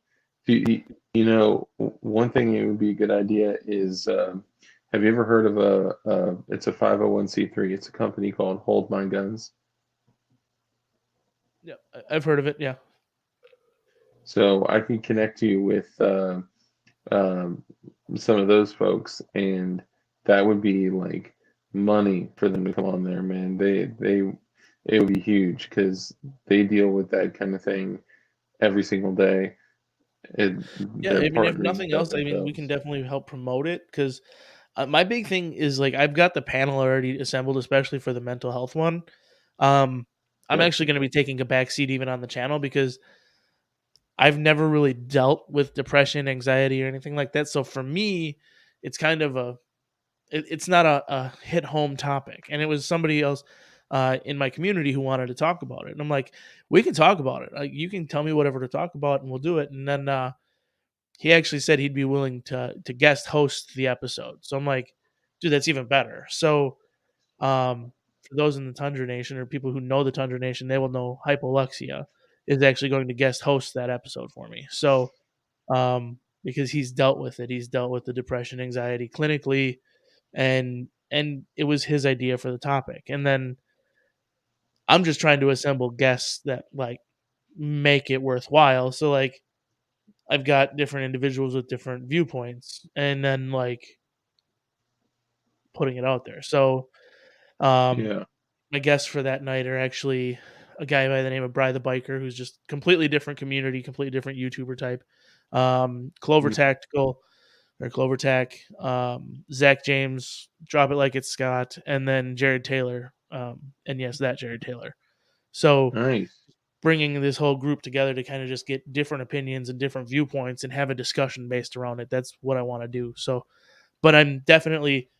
One thing it would be a good idea is, have you ever heard of it's a 501(c)(3). It's a company called Hold My Guns. yeah, I've heard of it. Yeah, So I can connect you with um, some of those folks, and that would be like money for them to come on there, man. It would be huge because they deal with that kind of thing every single day. yeah. They're I mean, if partnering with nothing that else, I mean, we can themselves. definitely help promote it because my big thing is, like, I've got the panel already assembled, especially for the mental health one. Um, I'm Yeah, actually going to be taking a back seat even on the channel because I've never really dealt with depression, anxiety, or anything like that. So for me, it's kind of it's not a hit home topic. And it was somebody else in my community who wanted to talk about it. And I'm like, we can talk about it. Like, you can tell me whatever to talk about, and we'll do it. And then he actually said he'd be willing to guest host the episode. So I'm like, dude, that's even better. So for those in the Tundra Nation, or people who know the Tundra Nation, they will know Hypoluxia is actually going to guest host that episode for me. So because he's dealt with it, he's dealt with the depression, anxiety clinically, and it was his idea for the topic. And then I'm just trying to assemble guests that, like, make it worthwhile. So, like, I've got different individuals with different viewpoints, and then, like, putting it out there. So um yeah. my guests for that night are actually a guy by the name of Bry the Biker, who's just completely different community, completely different YouTuber type. Clover Mm. Tactical, or Clover Tack, Zach James, Drop It Like It's Scott, and then Jared Taylor. And yes, that Jared Taylor. So Nice. bringing this whole group together to kind of just get different opinions and different viewpoints and have a discussion based around it. That's what I want to do. So, but I'm definitely,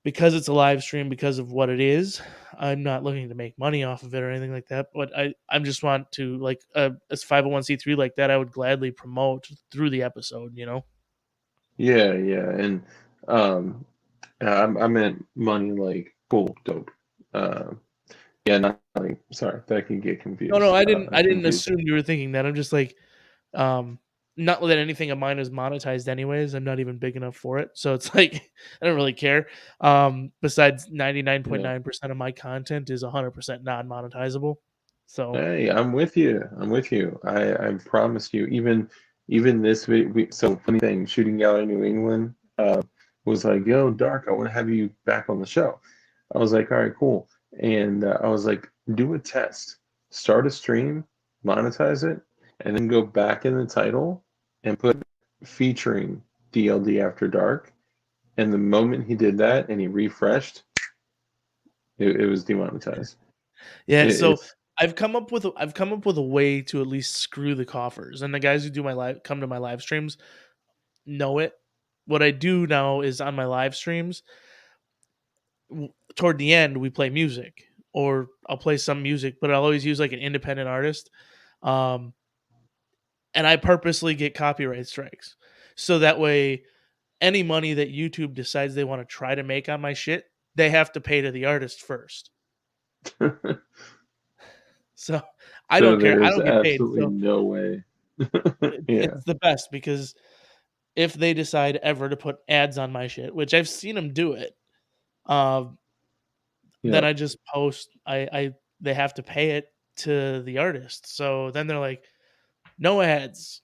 because it's a live stream, because of what it is, I'm not looking to make money off of it or anything like that. But I just want to, like, as 501(c)(3) like that, I would gladly promote through the episode. Yeah, yeah. And um, I meant money like cool, dope. Uh, yeah, not like, sorry, that can get No, confused. I didn't Confusing. assume you were thinking that. I'm just like, um, not that anything of mine is monetized anyways. I'm not even big enough for it. So it's like, I don't really care. Besides, Yeah. 99.9% of my content is 100% non-monetizable. So Hey, I'm with you. I'm with you. I promise you. Even this week. So funny thing, Shooting Gallery New England was like, "Yo, Dark, I want to have you back on the show." I was like, "All right, cool." And I was like, "Do a test. Start a stream, monetize it, and then go back in the title and put featuring DLD After Dark." And the moment he did that and he refreshed, it was demonetized. yeah, so It's I've come up with a way to at least screw the coffers, and the guys who do my live come to my live streams know it. What I do now is, on my live streams, toward the end, we play music, or I'll play some music, but I'll always use, like, an independent artist. Um, and I purposely get copyright strikes. So that way, any money that YouTube decides they want to try to make on my shit, they have to pay to the artist first. So I So don't care. I there's don't get paid. absolutely So no way. Yeah, it's the best, because if they decide ever to put ads on my shit, which I've seen them do it, uh, then yeah. I just post. I they have to pay it to the artist. So then they're like, no ads.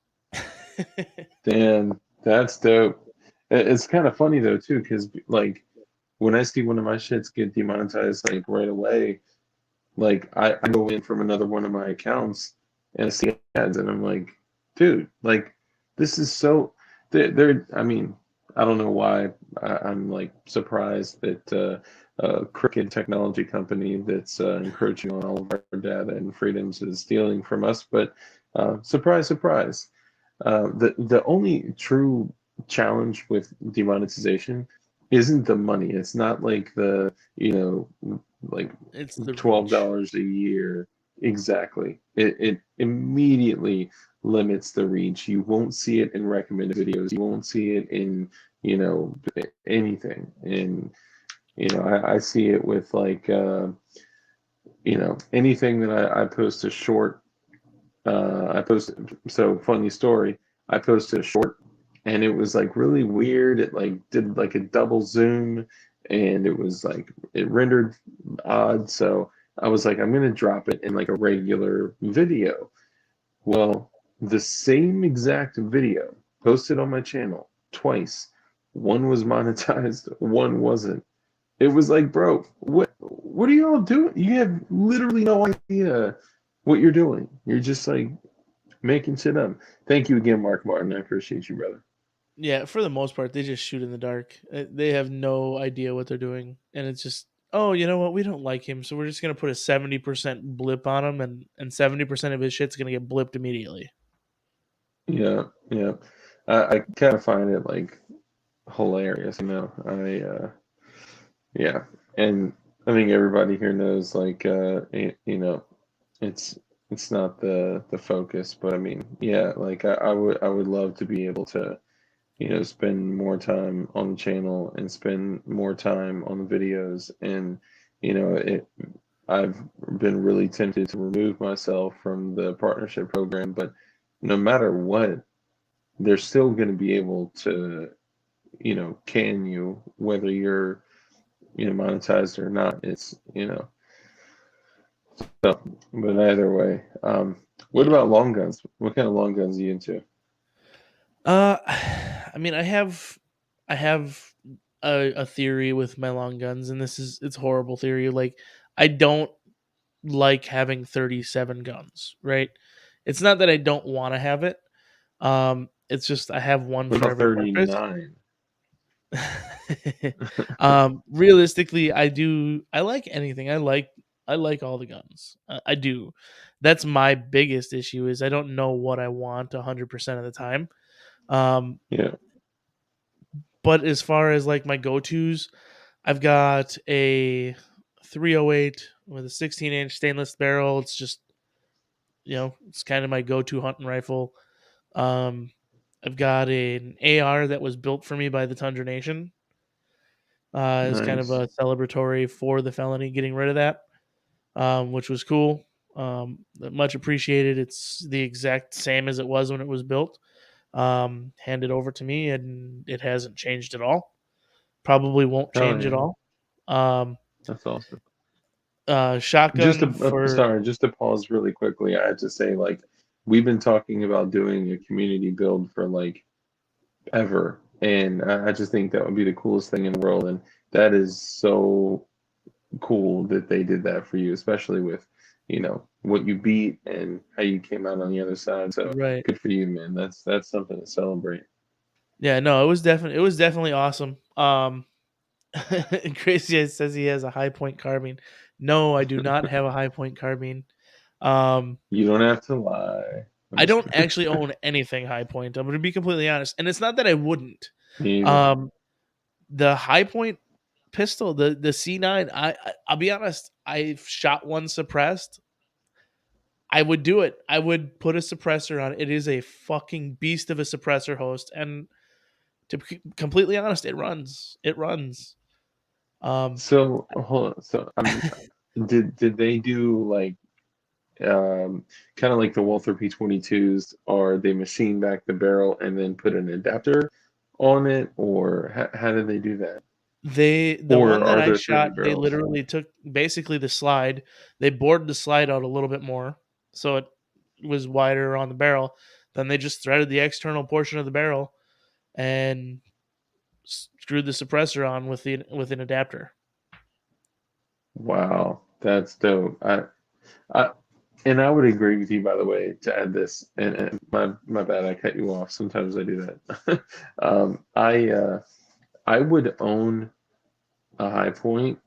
Damn, that's dope. It's kind of funny though too, because like when I see one of my shits get demonetized like right away, Like I go in from another one of my accounts and I see ads, and I'm like, dude, like this is so. They're I mean, I don't know why I'm like surprised that a crooked technology company that's encroaching on all of our data and freedoms is stealing from us. But surprise, surprise. The only true challenge with demonetization isn't the money. It's not like the, like It's the $12 reach. a year. Exactly. It immediately limits the reach. You won't see it in recommended videos. You won't see it in, anything. And, I see it with like, anything that I post a short, I posted, so funny story, I posted a short and it was like really weird. It like did like a double zoom and it was like, it rendered odd. So I was like, I'm going to drop it in like a regular video. Well, the same exact video posted on my channel twice. One was monetized, one wasn't. It was like, bro, what are you all doing? You have literally no idea what you're doing. You're just like making shit up. Thank you again, Mark Martin. I appreciate you, brother. Yeah, for the most part, they just shoot in the dark. They have no idea what they're doing, and it's just, oh, you know what? We don't like him, so we're just gonna put a 70% blip on him, and 70% of his shit's gonna get blipped immediately. Yeah, yeah. I kind of find it like hilarious, yeah. And I think everybody here knows like it's it's not the focus, but I mean, yeah, like I would love to be able to, spend more time on the channel and spend more time on the videos. And, it I've been really tempted to remove myself from the partnership program, but no matter what, they're still going to be able to, can you, whether you're, monetized or not. It's, so, but either way, what Yeah. about long guns? What kind of long guns are you into? I mean, I have a theory with my long guns, and it's horrible theory. Like, I don't like having 37 guns, right? It's not that I don't want to have it. It's just I have one What for about every purpose. 39? Realistically, I like anything. I like all the guns. I do. That's my biggest issue is I don't know what I want 100% of the time. Um, Yeah, but as far as like my go-tos, I've got a 308 with a 16-inch stainless barrel. It's just, it's kind of my go-to hunting rifle. Um, I've got an AR that was built for me by the Tundra Nation. As kind of nice. a celebratory for the felony, getting rid of that, which was cool. Much appreciated. It's the exact same as it was when it was built. Handed over to me, and it hasn't changed at all. Probably won't Hell change at yeah, all. Um, that's awesome. Just Shotgun for sorry, just to pause really quickly, I have to say, like, we've been talking about doing a community build for like ever, and I just think that would be the coolest thing in the world, and that is so cool that they did that for you, especially with, what you beat and how you came out on the other side. So right. good for you, man. That's something to celebrate. Yeah, no, it was definitely awesome. Crazy says he has a high point carbine. No, I do not have a high point carbine. Um, You don't have to lie. I'm I just don't kidding. actually own anything high point. I'm going to be completely honest, and it's not that I wouldn't. Me either. Um, the high point pistol, the C9, I'll be honest, I've shot one suppressed. I would do it. I would put a suppressor on it. It is a fucking beast of a suppressor host, and to be completely honest, it runs. It runs. Um, So hold on. So did they do like kind of like the Walther P22s, or they machine back the barrel and then put an adapter on it, or how did they do that? the Or one that are I there 30 shot, they barrels? literally took basically the slide. They bored the slide out a little bit more, so it was wider on the barrel. Then they just threaded the external portion of the barrel and screwed the suppressor on with an adapter. Wow. That's dope. I and I would agree with you, by the way, to add this. And my bad, I cut you off. Sometimes I do that. I would own a High Point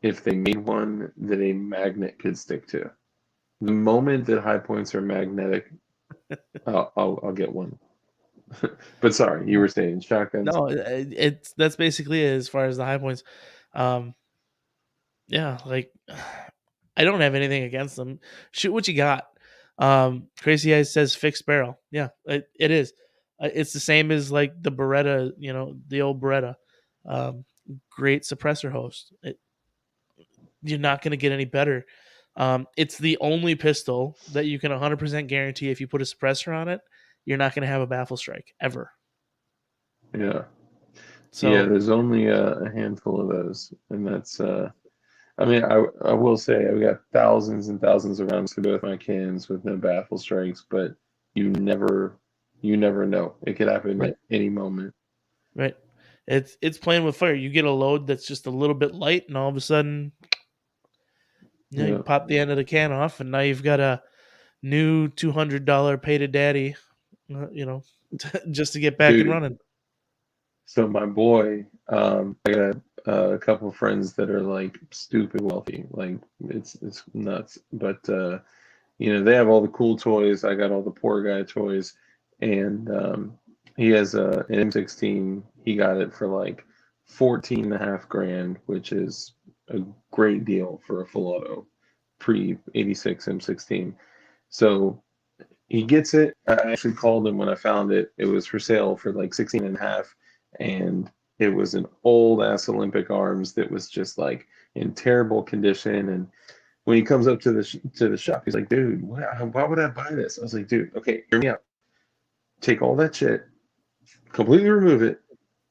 if they made one that a magnet could stick to. The moment that High Points are magnetic, I'll get one. But sorry, you were saying shotguns. No, that's basically it as far as the high points. Um, yeah, like I don't have anything against them. Shoot what you got. Crazy Eyes says fixed barrel. Yeah, it is. It's the same as like the Beretta, the old Beretta. Um, Great suppressor host. You're not going to get any better. It's the only pistol that you can 100% guarantee if you put a suppressor on it, you're not going to have a baffle strike ever. Yeah. So Yeah, there's only a handful of those, and that's I mean, I will say I've got thousands and thousands of rounds to both my cans with no baffle strikes, but you never you never know. It could happen right, at any moment. right. It's playing with fire. You get a load that's just a little bit light, and all of a sudden, you Yeah. pop the end of the can off, and now you've got a new $200 pay to daddy, just to get back and Dude, running. so my boy, I got a couple of friends that are like stupid wealthy. Like it's nuts. But they have all the cool toys. I got all the poor guy toys. And he has an M16. He got it for like 14 and a half grand, which is a great deal for a full auto pre 86 M16. So he gets it. I actually called him when I found it. It was for sale for like 16 and a half, and it was an old ass Olympic Arms that was just like in terrible condition. And when he comes up to the shop, he's like, "Dude, why would I buy this?" I was like, "Dude, okay, hear me out. Take all that shit, completely remove it,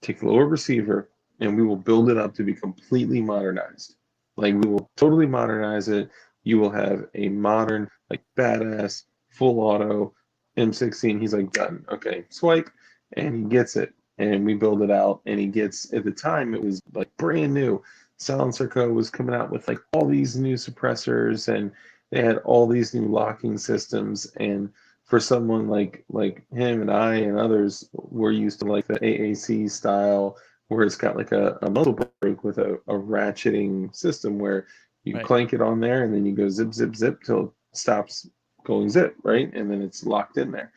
take the lower receiver, and we will build it up to be completely modernized. Like we will totally modernize it. You will have a modern, like badass, full auto M16." He's like, "Done. Okay, swipe," and he gets it. And we build it out, and he gets. At the time, it was like brand new. Silencer Co. was coming out with like all these new suppressors, and they had all these new locking systems. And for someone like him and I and others, we're used to like the AAC style where it's got like a muzzle brake with a ratcheting system where you Right. clank it on there and then you go zip zip zip till it stops going zip, right? And then it's locked in there.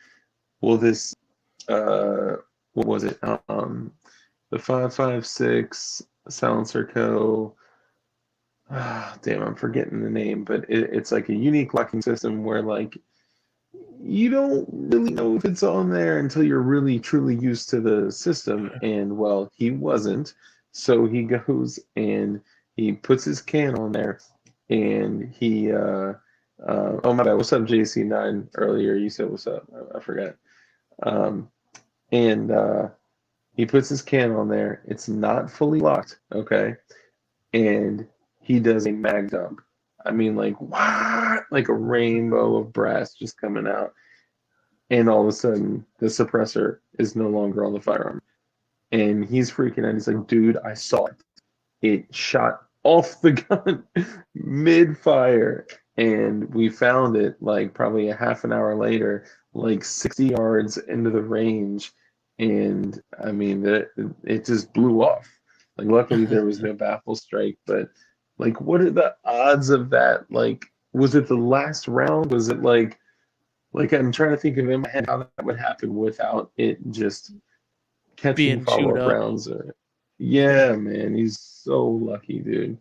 Well, this what was it? The 5.56 Silencer Co. Damn, I'm forgetting the name, but it's like a unique locking system where like you don't really know if it's on there until you're really truly used to the system. And well, he wasn't. So he goes and he puts his can on there and he oh my bad, what's up JC9 earlier? You said what's up. I forgot. Um and he puts his can on there. It's not fully locked, okay? And he does a mag dump. I mean, like, what? Like a rainbow of brass just coming out. And all of a sudden, the suppressor is no longer on the firearm. And he's freaking out. He's like, "Dude, I saw it. It shot off the gun mid fire." And we found it like probably a half an hour later, like 60 yards into the range. And I mean, it just blew off. Like, luckily, there was no baffle strike, but like, what are the odds of that? Like, was it the last round? Was it like I'm trying to think of in my head how that would happen without it just catching Being chewed follow-up up. rounds. Yeah. Yeah, man, he's so lucky, dude.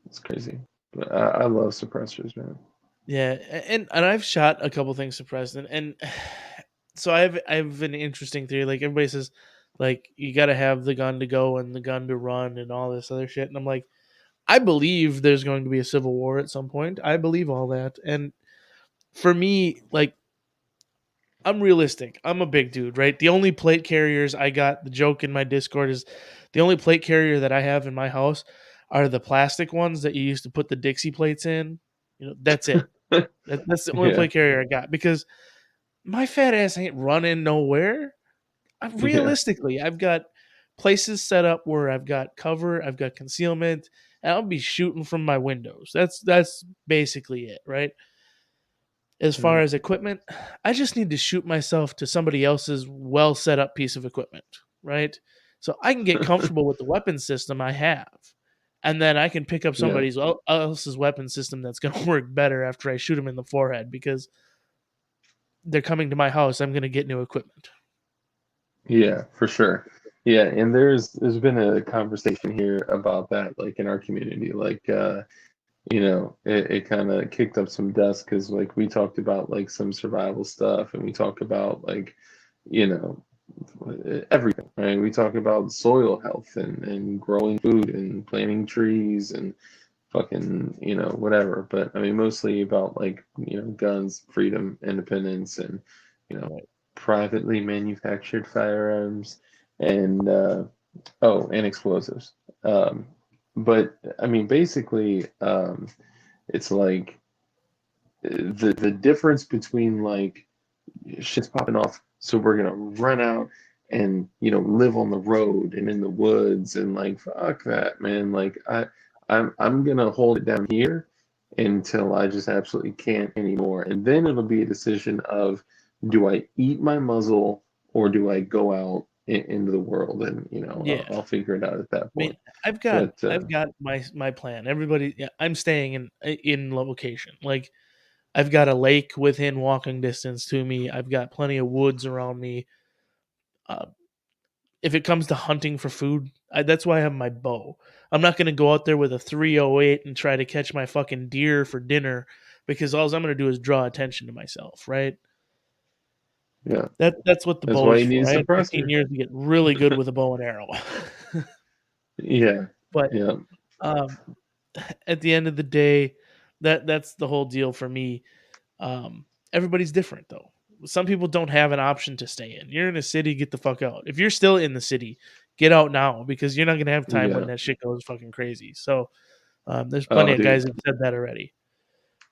It's crazy. But I love suppressors, man. Yeah, and I've shot a couple things suppressed, and so I have an interesting theory. Like everybody says, like you got to have the gun to go and the gun to run and all this other shit. And I'm like, I believe there's going to be a civil war at some point. I believe all that. And for me, like I'm realistic. I'm a big dude, right? The only plate carriers I got, the joke in my Discord is the only plate carrier that I have in my house are the plastic ones that you used to put the Dixie plates in. That's it. That's the only Yeah, plate carrier I got because my fat ass ain't running nowhere. yeah, Realistically, I've got places set up where I've got cover, I've got concealment, and I'll be shooting from my windows. That's basically it, right? As far as equipment, I just need to shoot myself to somebody else's well set up piece of equipment, right? So I can get comfortable with the weapon system I have, and then I can pick up Yeah. somebody else's weapon system that's going to work better after I shoot them in the forehead because they're coming to my house. I'm going to get new equipment. Yeah, for sure. Yeah, and there's been a conversation here about that, like in our community, like it kind of kicked up some dust because like we talked about like some survival stuff, and we talk about like you know everything, right? We talk about soil health and growing food and planting trees and fucking whatever. But I mean, mostly about like guns, freedom, independence, and you know Right. privately manufactured firearms and and explosives. Um, but I mean, basically, it's like the difference between like shit's popping off, so we're gonna run out and live on the road and in the woods and like fuck that, man. Like I'm gonna hold it down here until I just absolutely can't anymore, and then it'll be a decision of do I eat my muzzle or do I go out into the world, and Yeah. I'll figure it out at that I mean, point. I've got But I've got my plan. Everybody, yeah, I'm staying in location. Like I've got a lake within walking distance to me. I've got plenty of woods around me. Uh, if it comes to hunting for food, that's why I have my bow. I'm not going to go out there with a 308 and try to catch my fucking deer for dinner because all I'm going to do is draw attention to myself, right? yeah, That's what the that's bow why is you need for. a I had 15 suppressor. years to get really good with a bow and arrow. Yeah, But yeah, um, at the end of the day, that's the whole deal for me. Everybody's different though. Some people don't have an option to stay in. You're in a city, get the fuck out. If you're still in the city, get out now because you're not gonna have time when yeah. that shit goes fucking crazy. So there's Oh, plenty of guys dude. that said that already.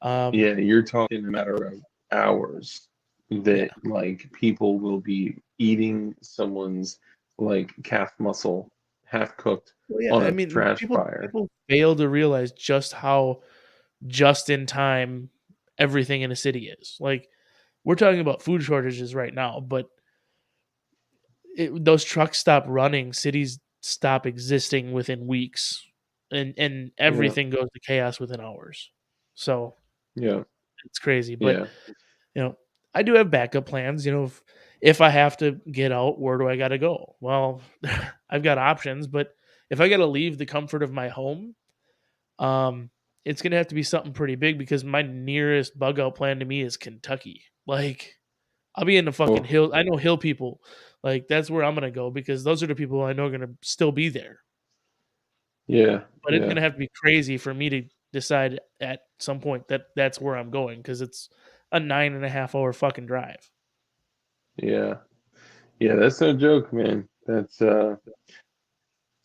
Yeah, you're talking a matter of hours Yeah. that like people will be eating someone's like calf muscle half cooked Well, yeah. on I a mean, trash people fire. people fail to realize just how just in time everything in a city is. Like we're talking about food shortages right now, but those trucks stop running, cities stop existing within weeks, and Yeah, everything goes to chaos within hours. So yeah, it's crazy, but yeah, you know, I do have backup plans. You know, if I have to get out, where do I got to go? Well, I've got options, but if I got to leave the comfort of my home, um, it's gonna have to be something pretty big because my nearest bug out plan to me is Kentucky. Like I'll be in the fucking oh, hill. I know hill people. Like that's where I'm gonna go because those are the people I know are gonna still be there. yeah, But it's yeah, gonna have to be crazy for me to decide at some point that that's where I'm going because it's a 9.5 hour fucking drive. yeah, yeah. That's no joke, man. That's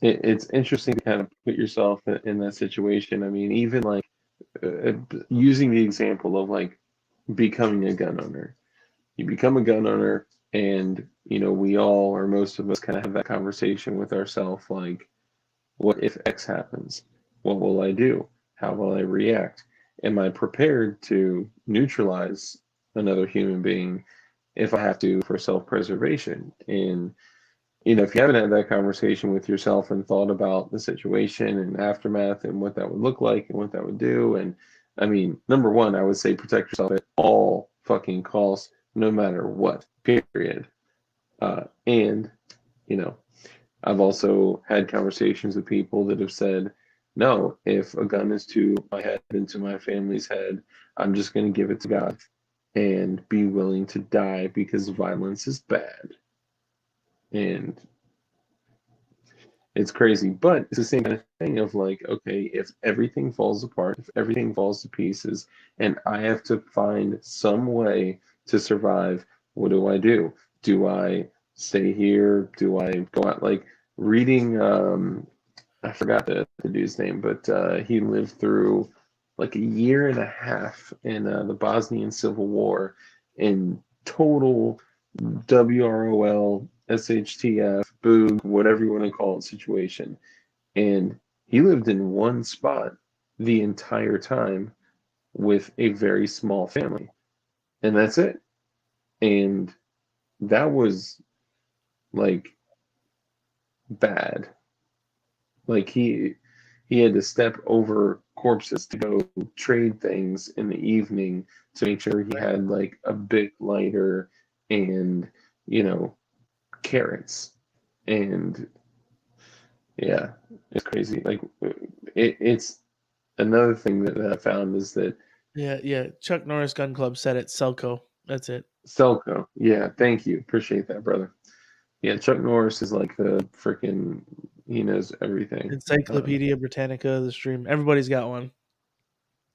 it's interesting to kind of put yourself in that situation. I mean, even like using the example of like becoming a gun owner. You become a gun owner, and we all or most of us kind of have that conversation with ourselves, like, what if X happens? What will I do? How will I react? Am I prepared to neutralize another human being if I have to for self-preservation? And if you haven't had that conversation with yourself and thought about the situation and aftermath and what that would look like and what that would do, and I mean, number one, I would say protect yourself at all fucking costs, no matter what, period. And, you know, I've also had conversations with people that have said, no, if a gun is to my head and to my family's head, I'm just going to give it to God and be willing to die because violence is bad. And it's crazy, but it's the same kind of thing of like, okay, if everything falls apart, if everything falls to pieces, and I have to find some way to survive, what do I do? Do I stay here? Do I go out? Like reading, I forgot the dude's name, but he lived through like a year and a half in the Bosnian Civil War in total WROL, SHTF, boog, whatever you want to call it, situation. And He lived in one spot the entire time with a very small family, and that's it. And that was like bad. Like he had to step over corpses to go trade things in the evening to make sure he had like a big lighter and, you know, carrots. And yeah, it's crazy. Like it's another thing that I found is that Yeah. Chuck Norris Gun Club said it. Selco. That's it. Selco. Yeah, thank you. Appreciate that, brother. Yeah, Chuck Norris is like the freaking, he knows everything. Encyclopedia Britannica, the stream. Everybody's got one.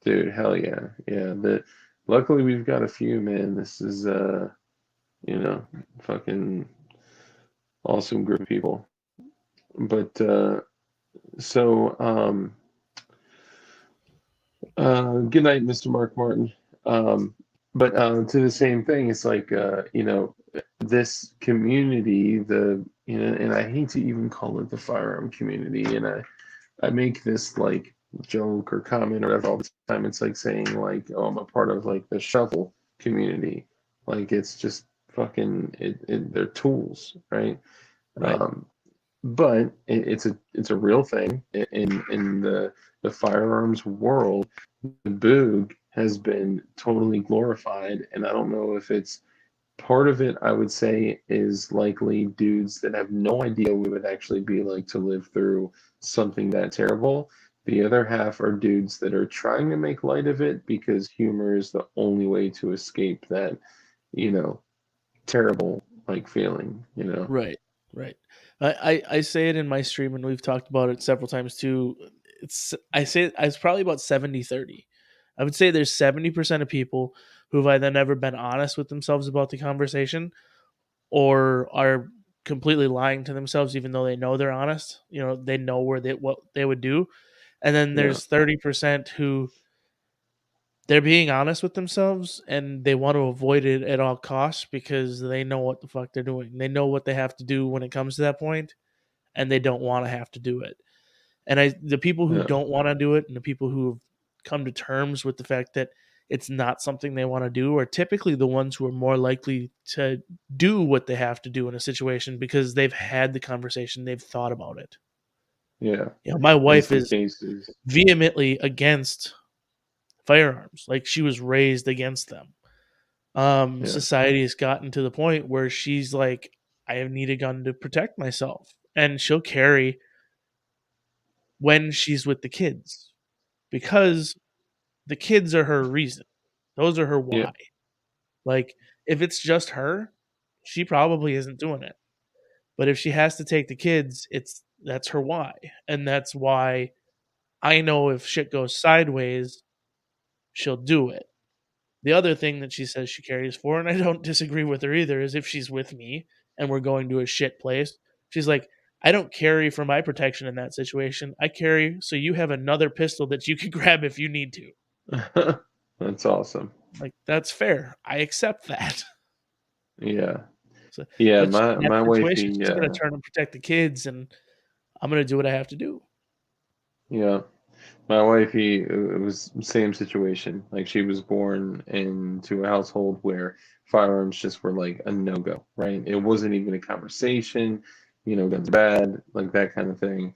Dude, hell yeah. Yeah. Luckily we've got a few, man. This is you know, fucking awesome group of people. But so good night, Mr. Mark Martin. But to the same thing, it's like you know, this community, and I hate to even call it the firearm community, and I make this like joke or comment or whatever all the time. It's like saying like, oh, I'm a part of like the shovel community. Like it's just fucking they're tools, right? Right. But it's a real thing in the firearms world. The Boog has been totally glorified, and I don't know if it's part of it. I would say is likely dudes that have no idea what it would actually be like to live through something that terrible. The other half are dudes that are trying to make light of it because humor is the only way to escape that, you know, terrible like feeling, you know. Right. I say it in my stream, and we've talked about it several times too. It's probably about 70-30. I would say there's 70% of people who've either never been honest with themselves about the conversation or are completely lying to themselves even though they know they're honest. You know, they know what they would do. And then Yeah. there's 30% who they're being honest with themselves and they want to avoid it at all costs because they know what the fuck they're doing. They know what they have to do when it comes to that point, and they don't want to have to do it. And the people who Yeah. don't want to do it and the people who have come to terms with the fact that it's not something they want to do are typically the ones who are more likely to do what they have to do in a situation because they've had the conversation, they've thought about it. Yeah. You know, my In wife some is cases. vehemently against firearms. Like she was raised against them. Yeah. Society has gotten to the point where she's like, I need a gun to protect myself. And she'll carry when she's with the kids because the kids are her reason. Those are her Yeah. why. Like, if it's just her, she probably isn't doing it. But if she has to take the kids, that's her why. And that's why I know if shit goes sideways, she'll do it. The other thing that she says she carries for, and I don't disagree with her either, is if she's with me and we're going to a shit place, she's like, I don't carry for my protection in that situation. I carry so you have another pistol that you can grab if you need to. That's awesome. Like, that's fair. I accept that. Yeah. So, Yeah, but my in that my situation, wifey, she's going to turn and protect the kids, and I'm going to do what I have to do. yeah, my wifey, it was same situation. Like she was born into a household where firearms just were like a no-go, right? It wasn't even a conversation, you know, guns are bad, like that kind of thing.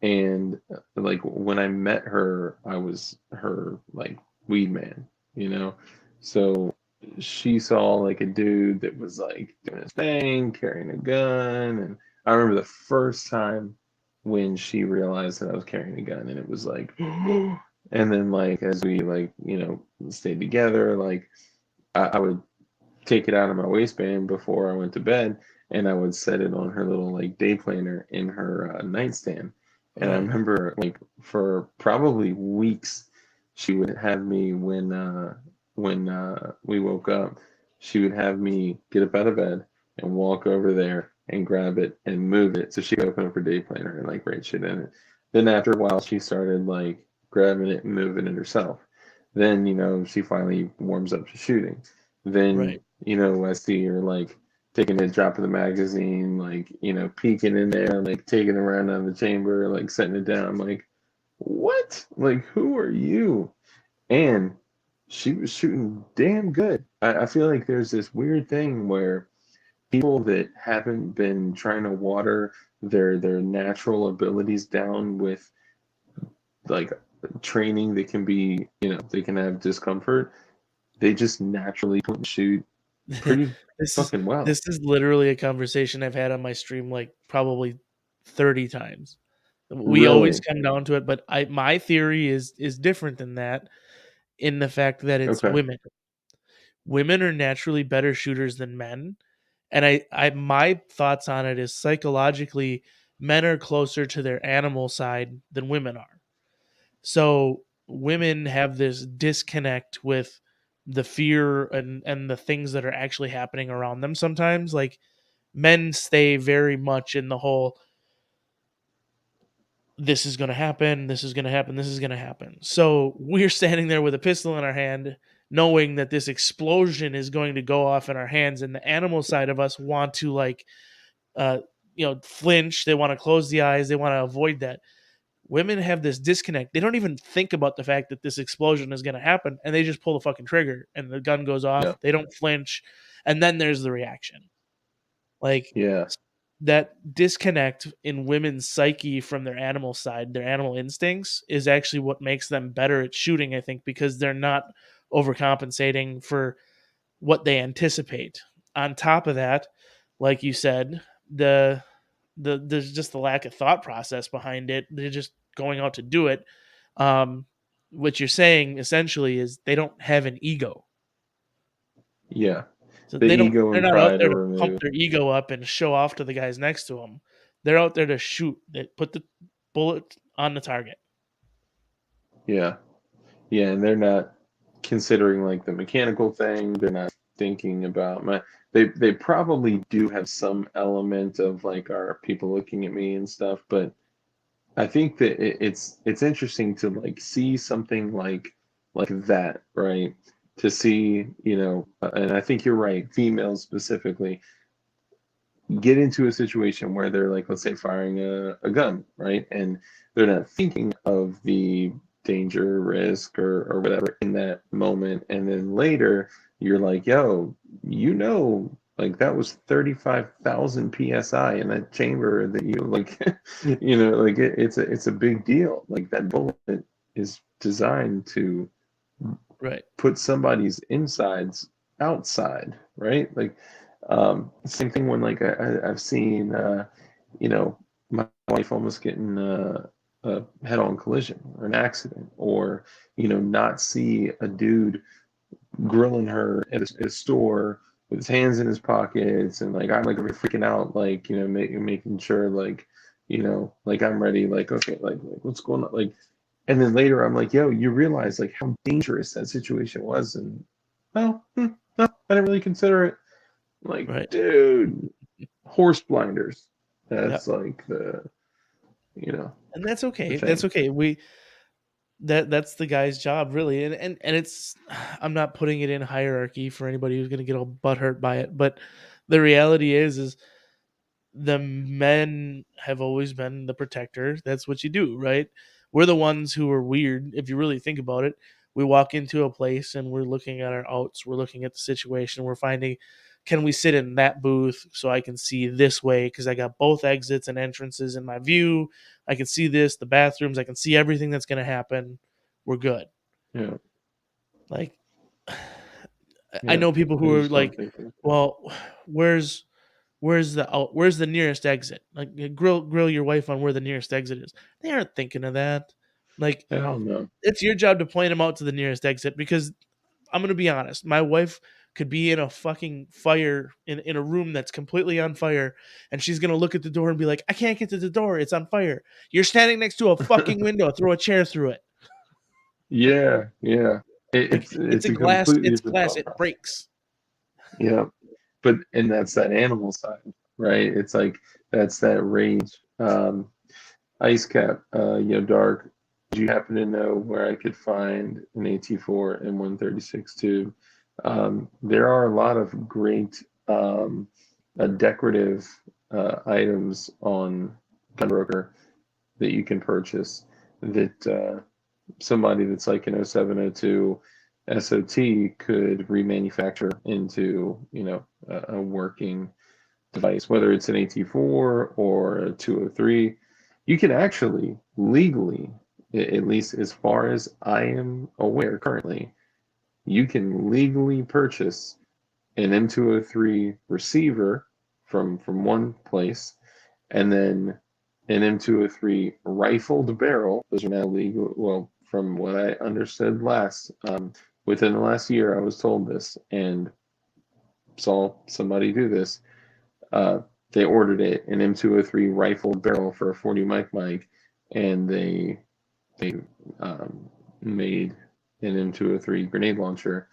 And like when I met her, I was her like weed man, you know? So she saw like a dude that was like doing his thing, carrying a gun, and I remember the first time when she realized that I was carrying a gun, and it was like, and then like as we like you know stayed together, like I would take it out of my waistband before I went to bed, and I would set it on her little like day planner in her nightstand. And I Right. remember like for probably weeks, she would have me when we woke up, she would have me get up out of bed and walk over there and grab it and move it so she could open up her day planner and like write shit in it. Then after a while, she started like grabbing it and moving it herself. Then you know she finally warms up to shooting. Then Right. you know I see her like taking a drop of the magazine, like you know peeking in there, like taking it around on the chamber, like setting it down. I'm like, what? Like, who are you? And she was shooting damn good. I feel like there's this weird thing where people that haven't been trying to water their natural abilities down with like training that can be, they can have discomfort. They just naturally shoot pretty this is fucking well. this is literally a conversation I've had on my stream like probably 30 times. We always Really? come down to it, but my theory is different than that in the fact that it's Okay. women. Women are naturally better shooters than men. And I my thoughts on it is psychologically men are closer to their animal side than women are. So women have this disconnect with the fear and the things that are actually happening around them sometimes. Like men stay very much in the whole this is going to happen, this is going to happen, this is going to happen. So we're standing there with a pistol in our hand, knowing that this explosion is going to go off in our hands, and the animal side of us want to uh, flinch. They want to close the eyes. They want to avoid that. Women have this disconnect. They don't even think about the fact that this explosion is going to happen, and they just pull the fucking trigger, and the gun goes off. Yeah. They don't flinch, and then there's the reaction. Like Yeah. that disconnect in women's psyche from their animal side, their animal instincts, is actually what makes them better at shooting, I think, because they're not overcompensating for what they anticipate. On top of that, like you said, there's just the lack of thought process behind it. They're just going out to do it. What you're saying essentially is they don't have an ego. Yeah. So The ego they're and not out pride there are to pump removed. their ego up and show off to the guys next to them. They're out there to shoot. They put the bullet on the target. Yeah. Yeah, and they're not considering like the mechanical thing. They're not thinking about they probably do have some element of like, are people looking at me and stuff, but I think that it's interesting to like see something like that, right? To see, and I think you're right, females specifically get into a situation where they're like, let's say, firing a gun, right? And they're not thinking of the danger, risk, or whatever in that moment. And then later, you're like, yo, like that was 35,000 psi in that chamber that you like, like it's a big deal. Like that bullet is designed to Right. put somebody's insides outside, right? Like, same thing when like I've seen, my wife almost getting a head-on collision or an accident, or not see a dude grilling her at a store with his hands in his pockets, and like I'm like freaking out, like making sure like I'm ready, like okay, like what's going on, like. And then later I'm like, yo, you realize like how dangerous that situation was, and no, no, I didn't really consider it. Like, Right. dude, horse blinders. Yep. That's like And that's okay. the That's thing. okay. That's the guy's job, really. And it's I'm not putting it in hierarchy for anybody who's gonna get all butthurt by it, but the reality is the men have always been the protector. That's what you do, right? We're the ones who are weird. If you really think about it, we walk into a place and we're looking at our outs, we're looking at the situation, we're finding, can we sit in that booth so I can see this way? Because I got both exits and entrances in my view. I can see this, the bathrooms, I can see everything that's going to happen. We're good. Yeah. Like, I Yeah. know people I who are just don't like, think that. well, where's the nearest exit? Like grill your wife on where the nearest exit is. They aren't thinking of that. Like, Hell no. it's your job to point them out to the nearest exit, because I'm gonna be honest, my wife could be in a fucking fire in a room that's completely on fire, and she's gonna look at the door and be like, I can't get to the door, it's on fire. You're standing next to a fucking window, throw a chair through it. Yeah, yeah. Like, It's a completely it's different glass, thought it process. breaks. Yeah. And that's that animal side, right? It's like that's that rage. Ice Cap, Dark. Do you happen to know where I could find an AT4 and 136 tube? There are a lot of great decorative items on Gunbroker that you can purchase that somebody that's like an 0702 SOT could remanufacture into, a working device, whether it's an AT4 or a 203. You can actually legally, at least as far as I am aware currently, you can legally purchase an M203 receiver from one place, and then an M203 rifled barrel. Those are now legal. Well, from what I understood within the last year, I was told this and saw somebody do this. They ordered an M203 rifled barrel for a 40 mic, and they made an M203 grenade launcher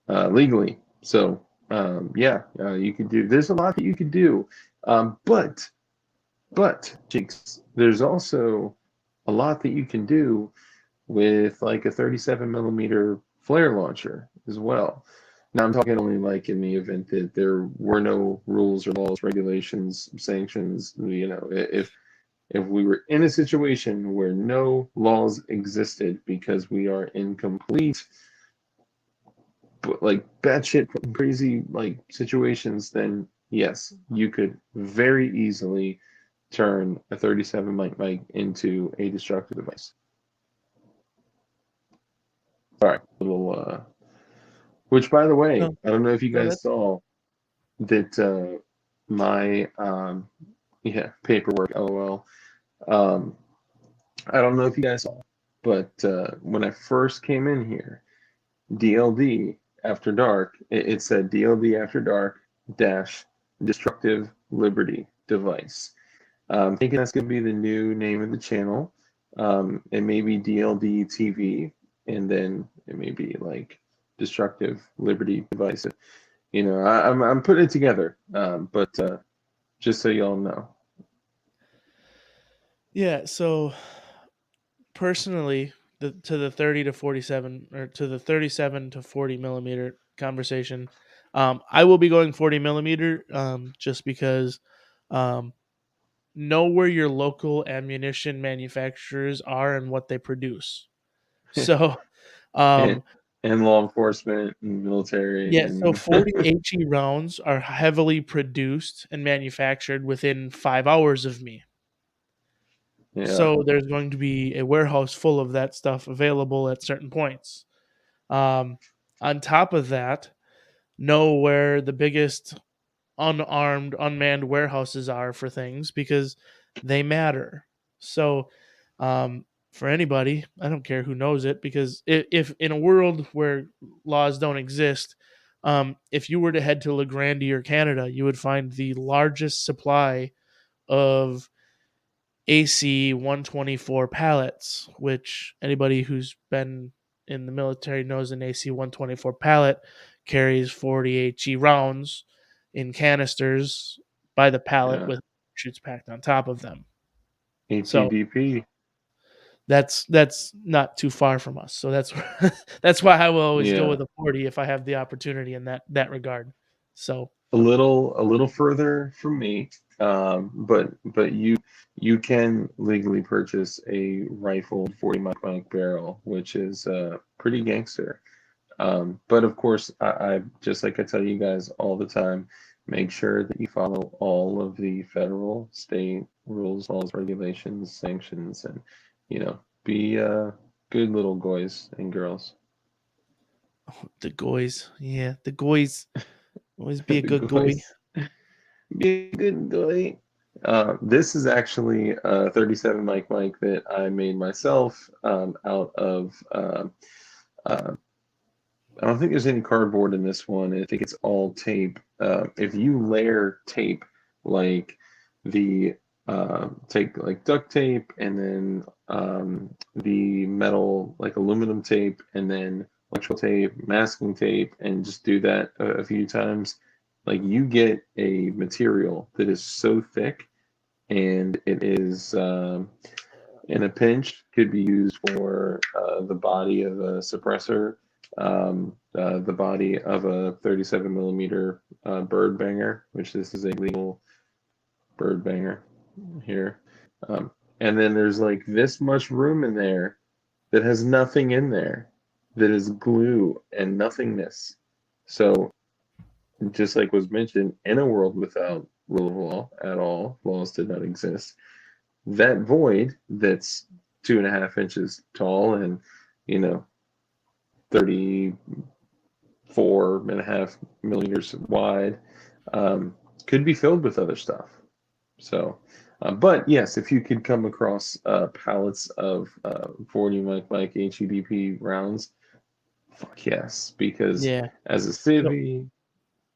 legally. So you could do. There's a lot that you could do, but Cheeks, there's also a lot that you can do with like a 37 millimeter flare launcher as well. Now I'm talking only like in the event that there were no rules or laws, regulations, sanctions. If we were in a situation where no laws existed because we are in complete like batshit crazy like situations, then yes, you could very easily turn a 37 mic into a destructive device. All right, which by the way, No, I don't know if you no, guys saw that my paperwork, lol. I don't know if you guys saw, but when I first came in here, DLD After Dark, it said DLD After Dark dash Destructive Liberty Device. I'm thinking that's going to be the new name of the channel. It may be DLD TV, and then it may be like Destructive Liberty Device. I'm putting it together, but just so y'all know. Yeah, so personally, to the 30 to 47 or to the 37 to 40 millimeter conversation, I will be going 40 millimeter just because know where your local ammunition manufacturers are and what they produce. So, and, um, and law enforcement and military. yeah, so And 40 HE rounds are heavily produced and manufactured within 5 hours of me. yeah. So there's going to be a warehouse full of that stuff available at certain points. On top of that, know where the biggest unarmed, unmanned warehouses are for things because they matter. So, for anybody, I don't care who knows it, because if in a world where laws don't exist, if you were to head to La Grande or Canada, you would find the largest supply of AC 124 pallets, which anybody who's been in the military knows an AC 124 pallet carries 40 HE rounds in canisters by the pallet Yeah. with shoots packed on top of them. So ATDP. that's not too far from us. So that's why I will always go Yeah. with a 40 if I have the opportunity in that regard. So A little further from me, but you can legally purchase a rifled 40 mic barrel, which is pretty gangster. But of course, I just like I tell you guys all the time, make sure that you follow all of the federal, state rules, laws, regulations, sanctions, and be good little boys and girls. the goys, yeah, the goys, always be a The good goy. boys. Be a good boy. This is actually a 37 mic that I made myself out of. I don't think there's any cardboard in this one. I think it's all tape. If you layer tape like the take like duct tape and then the metal like aluminum tape and then electrical tape, masking tape, and just do that a few times, like you get a material that is so thick, and it is in a pinch could be used for the body of a suppressor, the body of a 37 millimeter bird banger, which this is a legal bird banger here. And then there's like this much room in there that has nothing in there, that is glue and nothingness. So, just like was mentioned, in a world without rule of law at all, laws did not exist. That void that's 2.5 inches tall and, you know, 34.5 millimeters wide, could be filled with other stuff. So, but yes, if you could come across pallets of 40 Mike HEDP rounds, fuck yes, because Yeah. as a So, civvy,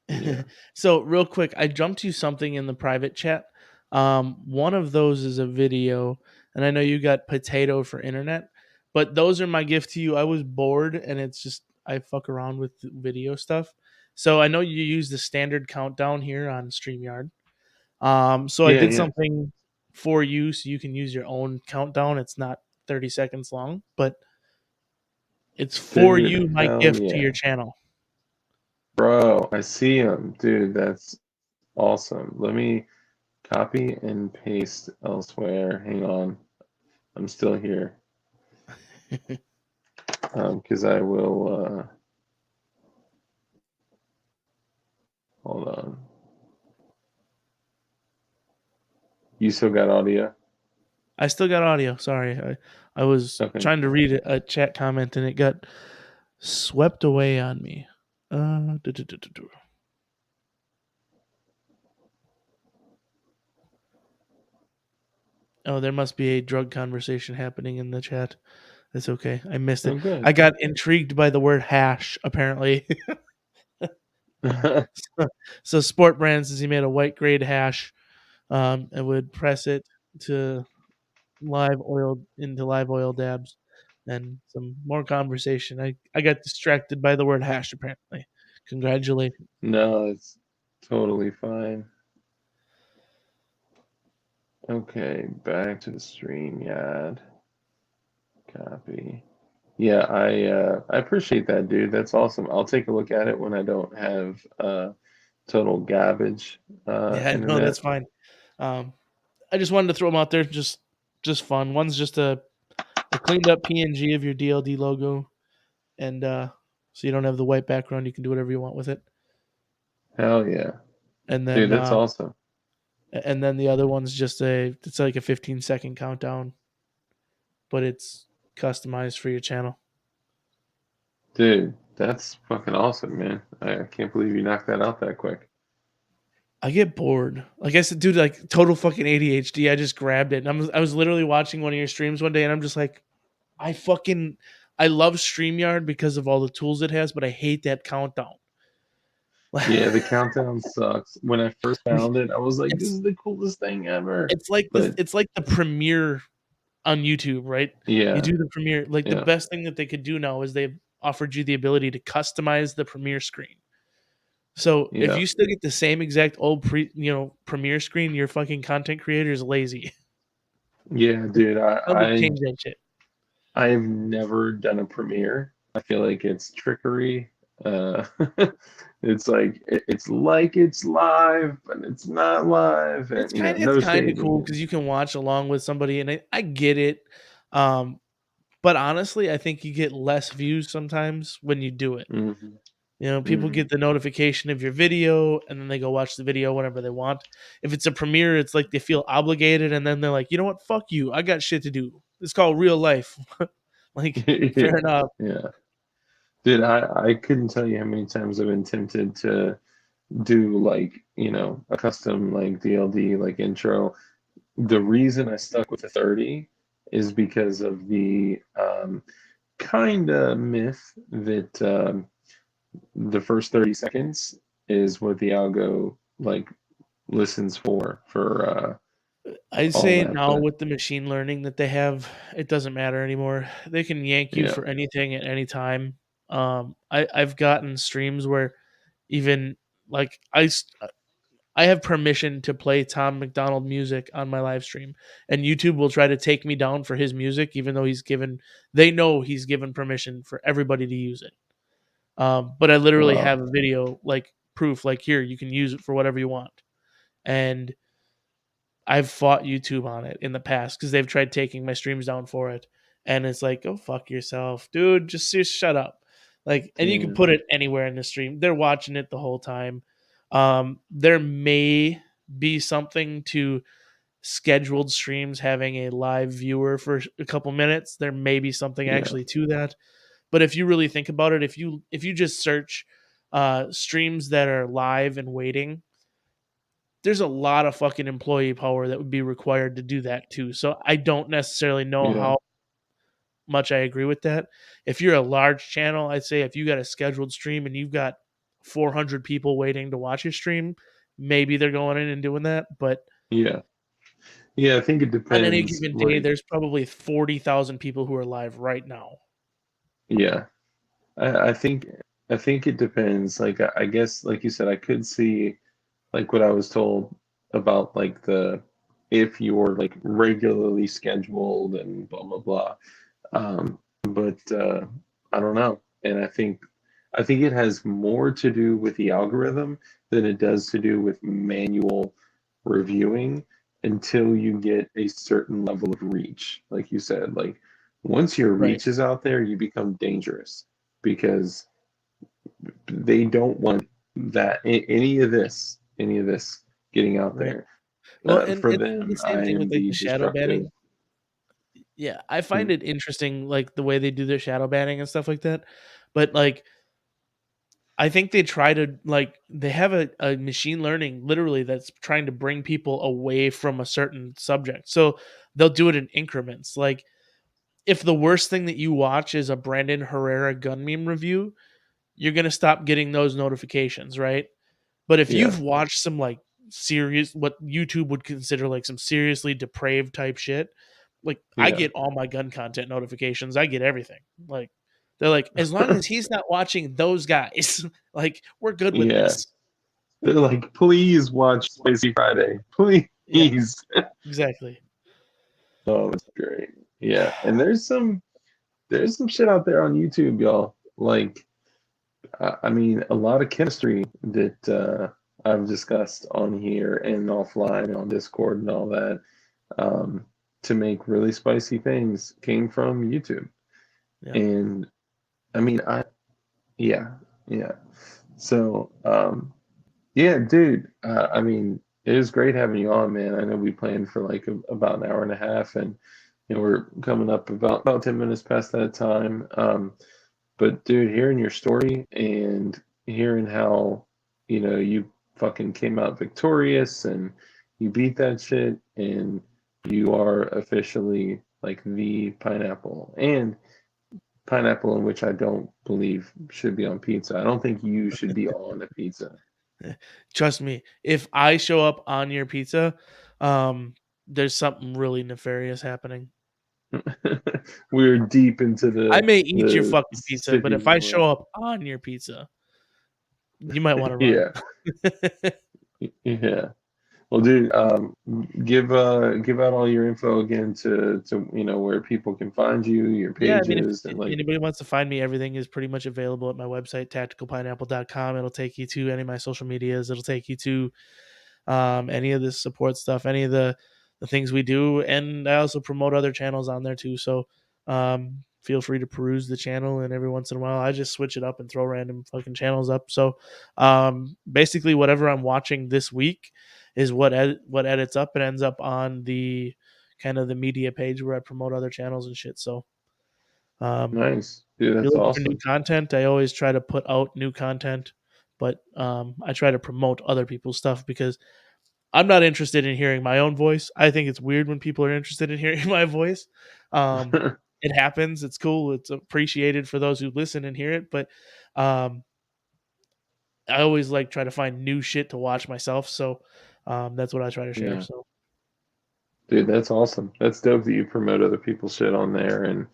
yeah, so real quick, I jumped you something in the private chat. One of those is a video, and I know you got potato for internet, but those are my gift to you. I was bored, and it's just I fuck around with video stuff. So I know you use the standard countdown here on StreamYard. So I yeah, did yeah. something for you, so you can use your own countdown. It's not 30 seconds long, but it's for Dude, you, my hell gift to yeah. your channel. Bro, I see him. Dude, that's awesome. Let me copy and paste elsewhere. Hang on. I'm still here. Because I will, hold on. You still got audio? I still got audio. Sorry, I was Okay. trying to read a chat comment and it got swept away on me. Oh, there must be a drug conversation happening in the chat. It's okay. I missed Oh, it. good. I got intrigued by the word hash, apparently. So Sport Brand says he made a white grade hash and would press it to live oil dabs and some more conversation. I got distracted by the word hash, apparently. Congratulations. No, it's totally fine. Okay, back to the StreamYard. Copy. Yeah, I appreciate that, dude. That's awesome. I'll take a look at it when I don't have total garbage Yeah, no, internet. that's fine. I just wanted to throw them out there, just fun. One's just a cleaned up PNG of your DLD logo, and so you don't have the white background. You can do whatever you want with it. Hell yeah. And Dude, then that's awesome. and then the other one's just it's like a 15-second countdown, but it's customized for your channel. Dude, that's fucking awesome, man. I can't believe you knocked that out that quick. I get bored. Like I said, dude, like total fucking ADHD. I just grabbed it. And I was literally watching one of your streams one day, and I'm just like, I love StreamYard because of all the tools it has, but I hate that countdown. Yeah, the countdown sucks. When I first found it, I was like, this it's is the coolest thing ever. it's like But the premiere on YouTube, right? You yeah, do the premiere. Like the yeah, best thing that they could do now is they've offered you the ability to customize the premiere screen. So if yeah. you still get the same exact old premiere screen, your fucking content creator is lazy. Yeah, dude, Tell them to change that shit. I've never done a premiere. I feel like it's trickery. Uh, it's like it's live, but it's not live, and It's no kind of staging. cool because you can watch along with somebody, and I get it. Um, but honestly, I think you get less views sometimes when you do it. Hmm. People Hmm. get the notification of your video, and then they go watch the video whenever they want. If it's a premiere, it's like they feel obligated, and then they're like, you know what, fuck you, I got shit to do. It's called real life. Like, fair Yeah, enough. yeah. Dude, I couldn't tell you how many times I've been tempted to do like, a custom like DLD like intro. The reason I stuck with the 30 is because of the kind of myth that the first 30 seconds is what the algo like listens for I'd all say that. now But with the machine learning that they have, it doesn't matter anymore. They can yank you yeah, for anything at any time. I've gotten streams where even like I have permission to play Tom McDonald music on my live stream, and YouTube will try to take me down for his music, even though they know he's given permission for everybody to use it. But I literally wow. have a video like proof, like here, you can use it for whatever you want. And I've fought YouTube on it in the past because they've tried taking my streams down for it. and it's like, go fuck yourself, dude. Just shut up. Like, and you can Yeah. put it anywhere in the stream. They're watching it the whole time. There may be something to scheduled streams having a live viewer for a couple minutes. There may be something Yeah. actually to that. But if you really think about it, if you just search streams that are live and waiting, there's a lot of fucking employee power that would be required to do that too. So I don't necessarily know Yeah. how much I agree with that. If you're a large channel, I'd say if you got a scheduled stream and you've got 400 people waiting to watch your stream, maybe they're going in and doing that. But Yeah. Yeah, I think it on any depends. given day, Like, there's probably 40,000 people who are live right now. yeah, I think it depends. Like, I guess, like you said, I could see like what I was told about like the if you're like regularly scheduled and blah blah blah. But I don't know, and I think it has more to do with the algorithm than it does to do with manual reviewing until you get a certain level of reach. Like you said, like once your Right. reach is out there, you become dangerous because they don't want any of this getting out Right. there. Well, and For it's them, the same thing with like IMD the shadow destructive. banning. Yeah, I find Mm. it interesting, like the way they do their shadow banning and stuff like that. But like, I think they try to like they have a machine learning literally that's trying to bring people away from a certain subject. So they'll do it in increments. Like if the worst thing that you watch is a Brandon Herrera gun meme review, you're gonna stop getting those notifications, right? But if Yeah, you've watched some like serious, what YouTube would consider like some seriously depraved type shit, like I yeah, get all my gun content notifications. I get everything. Like they're like, as long as he's not watching those guys, like we're good with yeah. this. They're like, please watch Spicy Friday, Yeah, please. exactly. Oh, that's great. Yeah, and there's some shit out there on YouTube, y'all. Like, I mean, a lot of chemistry that I've discussed on here and offline on Discord and all that, um, to make really spicy things came from YouTube. Yeah. And I mean, yeah, yeah. So, yeah, dude. I mean, it was great having you on, man. I know we planned for like about an hour and a half, and we're coming up about 10 minutes past that time. But dude, hearing your story and hearing how you fucking came out victorious and you beat that shit, and you are officially like the pineapple and pineapple in which I don't believe should be on pizza. I don't think you should be on a pizza. Trust me, if I show up on your pizza, there's something really nefarious happening. We're deep into I the may eat your the fucking pizza, but if I show up on your pizza, you might want to run. Yeah, yeah. Well, dude, give out all your info again to where people can find you, your Yeah, I mean, if pages, and like. anybody wants to find me, everything is pretty much available at my website, tacticalpineapple.com. It'll take you to any of my social medias. It'll take you to any of the support stuff, any of the things we do. And I also promote other channels on there too. So feel free to peruse the channel. And every once in a while, I just switch it up and throw random fucking channels up. So basically, whatever I'm watching this week is what edits up and ends up on the kind of the media page where I promote other channels and shit. So Nice, dude. if you're That's looking for new awesome. content, I always try to put out new content, but I try to promote other people's stuff because I'm not interested in hearing my own voice. I think it's weird when people are interested in hearing my voice. It happens. It's cool. It's appreciated for those who listen and hear it, but um, I always like try to find new shit to watch myself. So that's what I try to share. Yeah. So Dude, that's awesome. That's dope that you promote other people's shit on there. And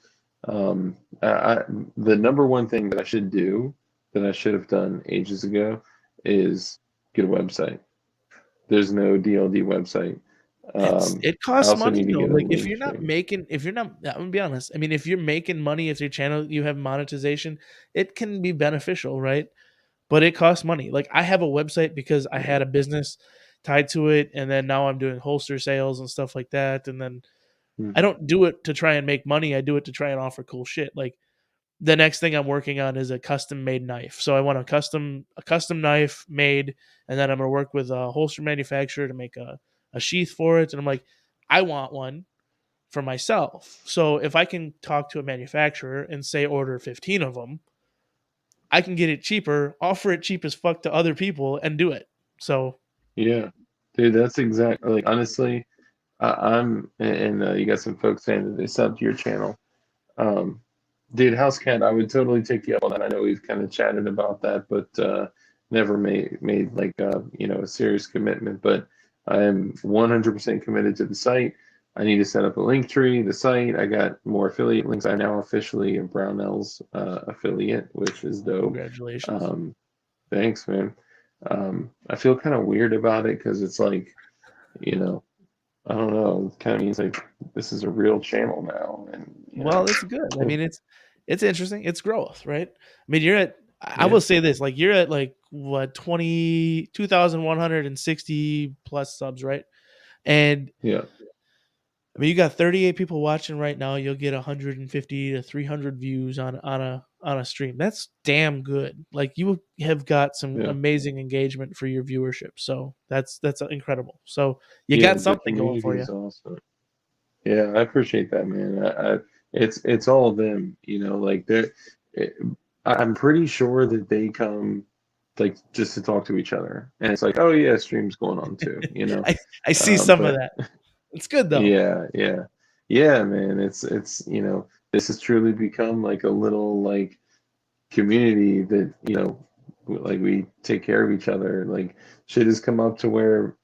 the number one thing that I should do that I should have done ages ago is get a website. There's no DLD website. it I costs also money need to though. get a Like if link you're not tree. making, I'm gonna be honest. I mean, if you're making money, if your channel you have monetization, it can be beneficial, right? But it costs money. Like I have a website because I had a business tied to it, and then now I'm doing holster sales and stuff like that. And then I don't do it to try and make money. I do it to try and offer cool shit. Like the next thing I'm working on is a custom made knife. So I want a custom knife made, and then I'm gonna work with a holster manufacturer to make a sheath for it. And I'm like, I want one for myself. So if I can talk to a manufacturer and say order 15 of them, I can get it cheaper, offer it cheap as fuck to other people, and do it. So Yeah, dude, that's exactly like honestly, I'm and you got some folks saying that they sub to your channel. Um, dude, House Cat, I would totally take you up on that. I know we've kind of chatted about that, but never made like a serious commitment. But I am 100% committed to the site. I need to set up a link tree, the site. I got more affiliate links. I'm now officially a Brownells affiliate, which is dope. congratulations. Thanks, man. I feel kind of weird about it because it's like, I don't know. It kind of means like this is a real channel now, and Well, it's good. I mean, it's interesting. It's growth, right? I mean, you're at. I Yeah. will say this: like you're at like what 2,160 plus subs, right? And yeah, I mean, you got 38 people watching right now. You'll get 150 to 300 views on a stream. That's damn good. Like you have got some Yeah. amazing engagement for your viewership. So that's incredible. So you yeah, got the something going for you. community is awesome. Yeah, I appreciate that, man. It's all of them, like I'm pretty sure that they come like just to talk to each other, and it's like, oh yeah, stream's going on too, I see some of but that. It's good though. yeah, man. It's this has truly become like a little like community that like we take care of each other. Like shit has come up to where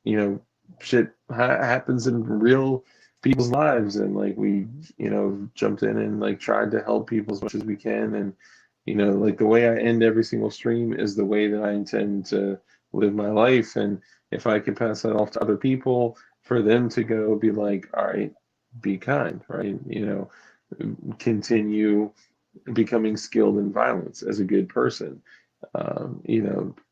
shit happens in real people's lives, and like we jumped in and like tried to help people as much as we can. And like the way I end every single stream is the way that I intend to live my life. And if I can pass that off to other people for them to go be like, all right, be kind, right? Continue becoming skilled in violence as a good person.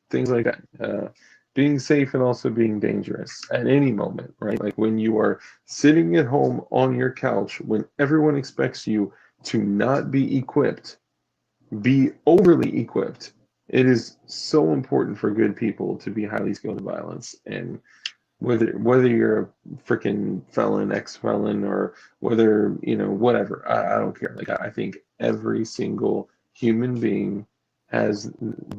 Things like that. Being safe and also being dangerous at any moment, right? Like when you are sitting at home on your couch, when everyone expects you to not be equipped, be overly equipped. It is so important for good people to be highly skilled in violence. And whether you're a freaking felon, ex-felon, or whether whatever, I don't care. Like I think every single human being has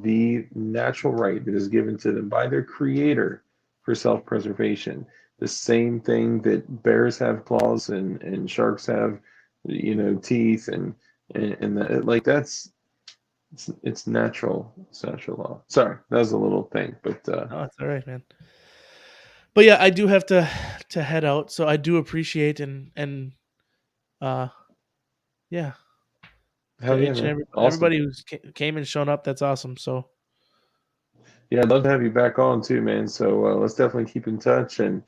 the natural right that is given to them by their creator for self-preservation. The same thing that bears have claws and sharks have teeth, and that, like that's it's natural. It's natural law. Sorry, that was a little thing, but Oh, it's all right, man. But yeah, I do have to head out, so I do appreciate and yeah, hell to yeah, each and man. Awesome. everybody who's came and shown up. That's awesome. So Yeah, I'd love to have you back on too, man. So let's definitely keep in touch and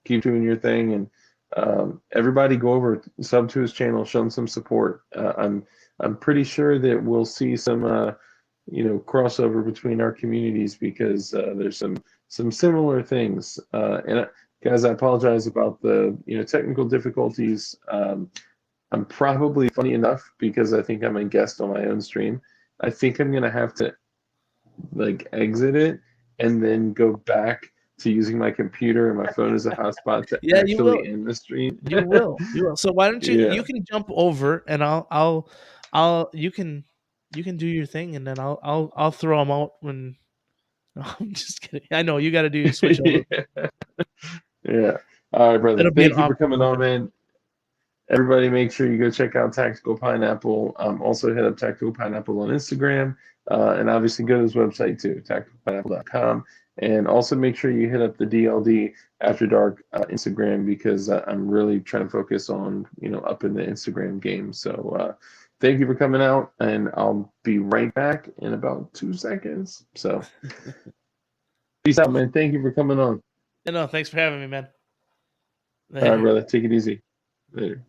keep doing your thing. And everybody go over sub to his channel, show him some support. I'm pretty sure that we'll see some crossover between our communities because there's some similar things. And guys, I apologize about the technical difficulties. I'm probably funny enough because I think I'm a guest on my own stream. I think I'm gonna have to like exit it and then go back to using my computer and my phone as a hotspot to yeah, you will. actually end the stream. You will. So why don't you? Yeah. You can jump over, and you can do your thing, and then I'll throw them out when. No, I'm just kidding. I know you got to do your switch over. Yeah. All right, brother. That'll be Thank an you for coming on, awkward man. Everybody, make sure you go check out Tactical Pineapple. Also, hit up Tactical Pineapple on Instagram, and obviously go to his website too, tacticalpineapple.com. And also make sure you hit up the DLD After Dark Instagram because I'm really trying to focus on up in the Instagram game. So thank you for coming out, and I'll be right back in about 2 seconds. So peace out, man. Thank you for coming on. No, thanks for having me, man. All right, brother. Take it easy. Later.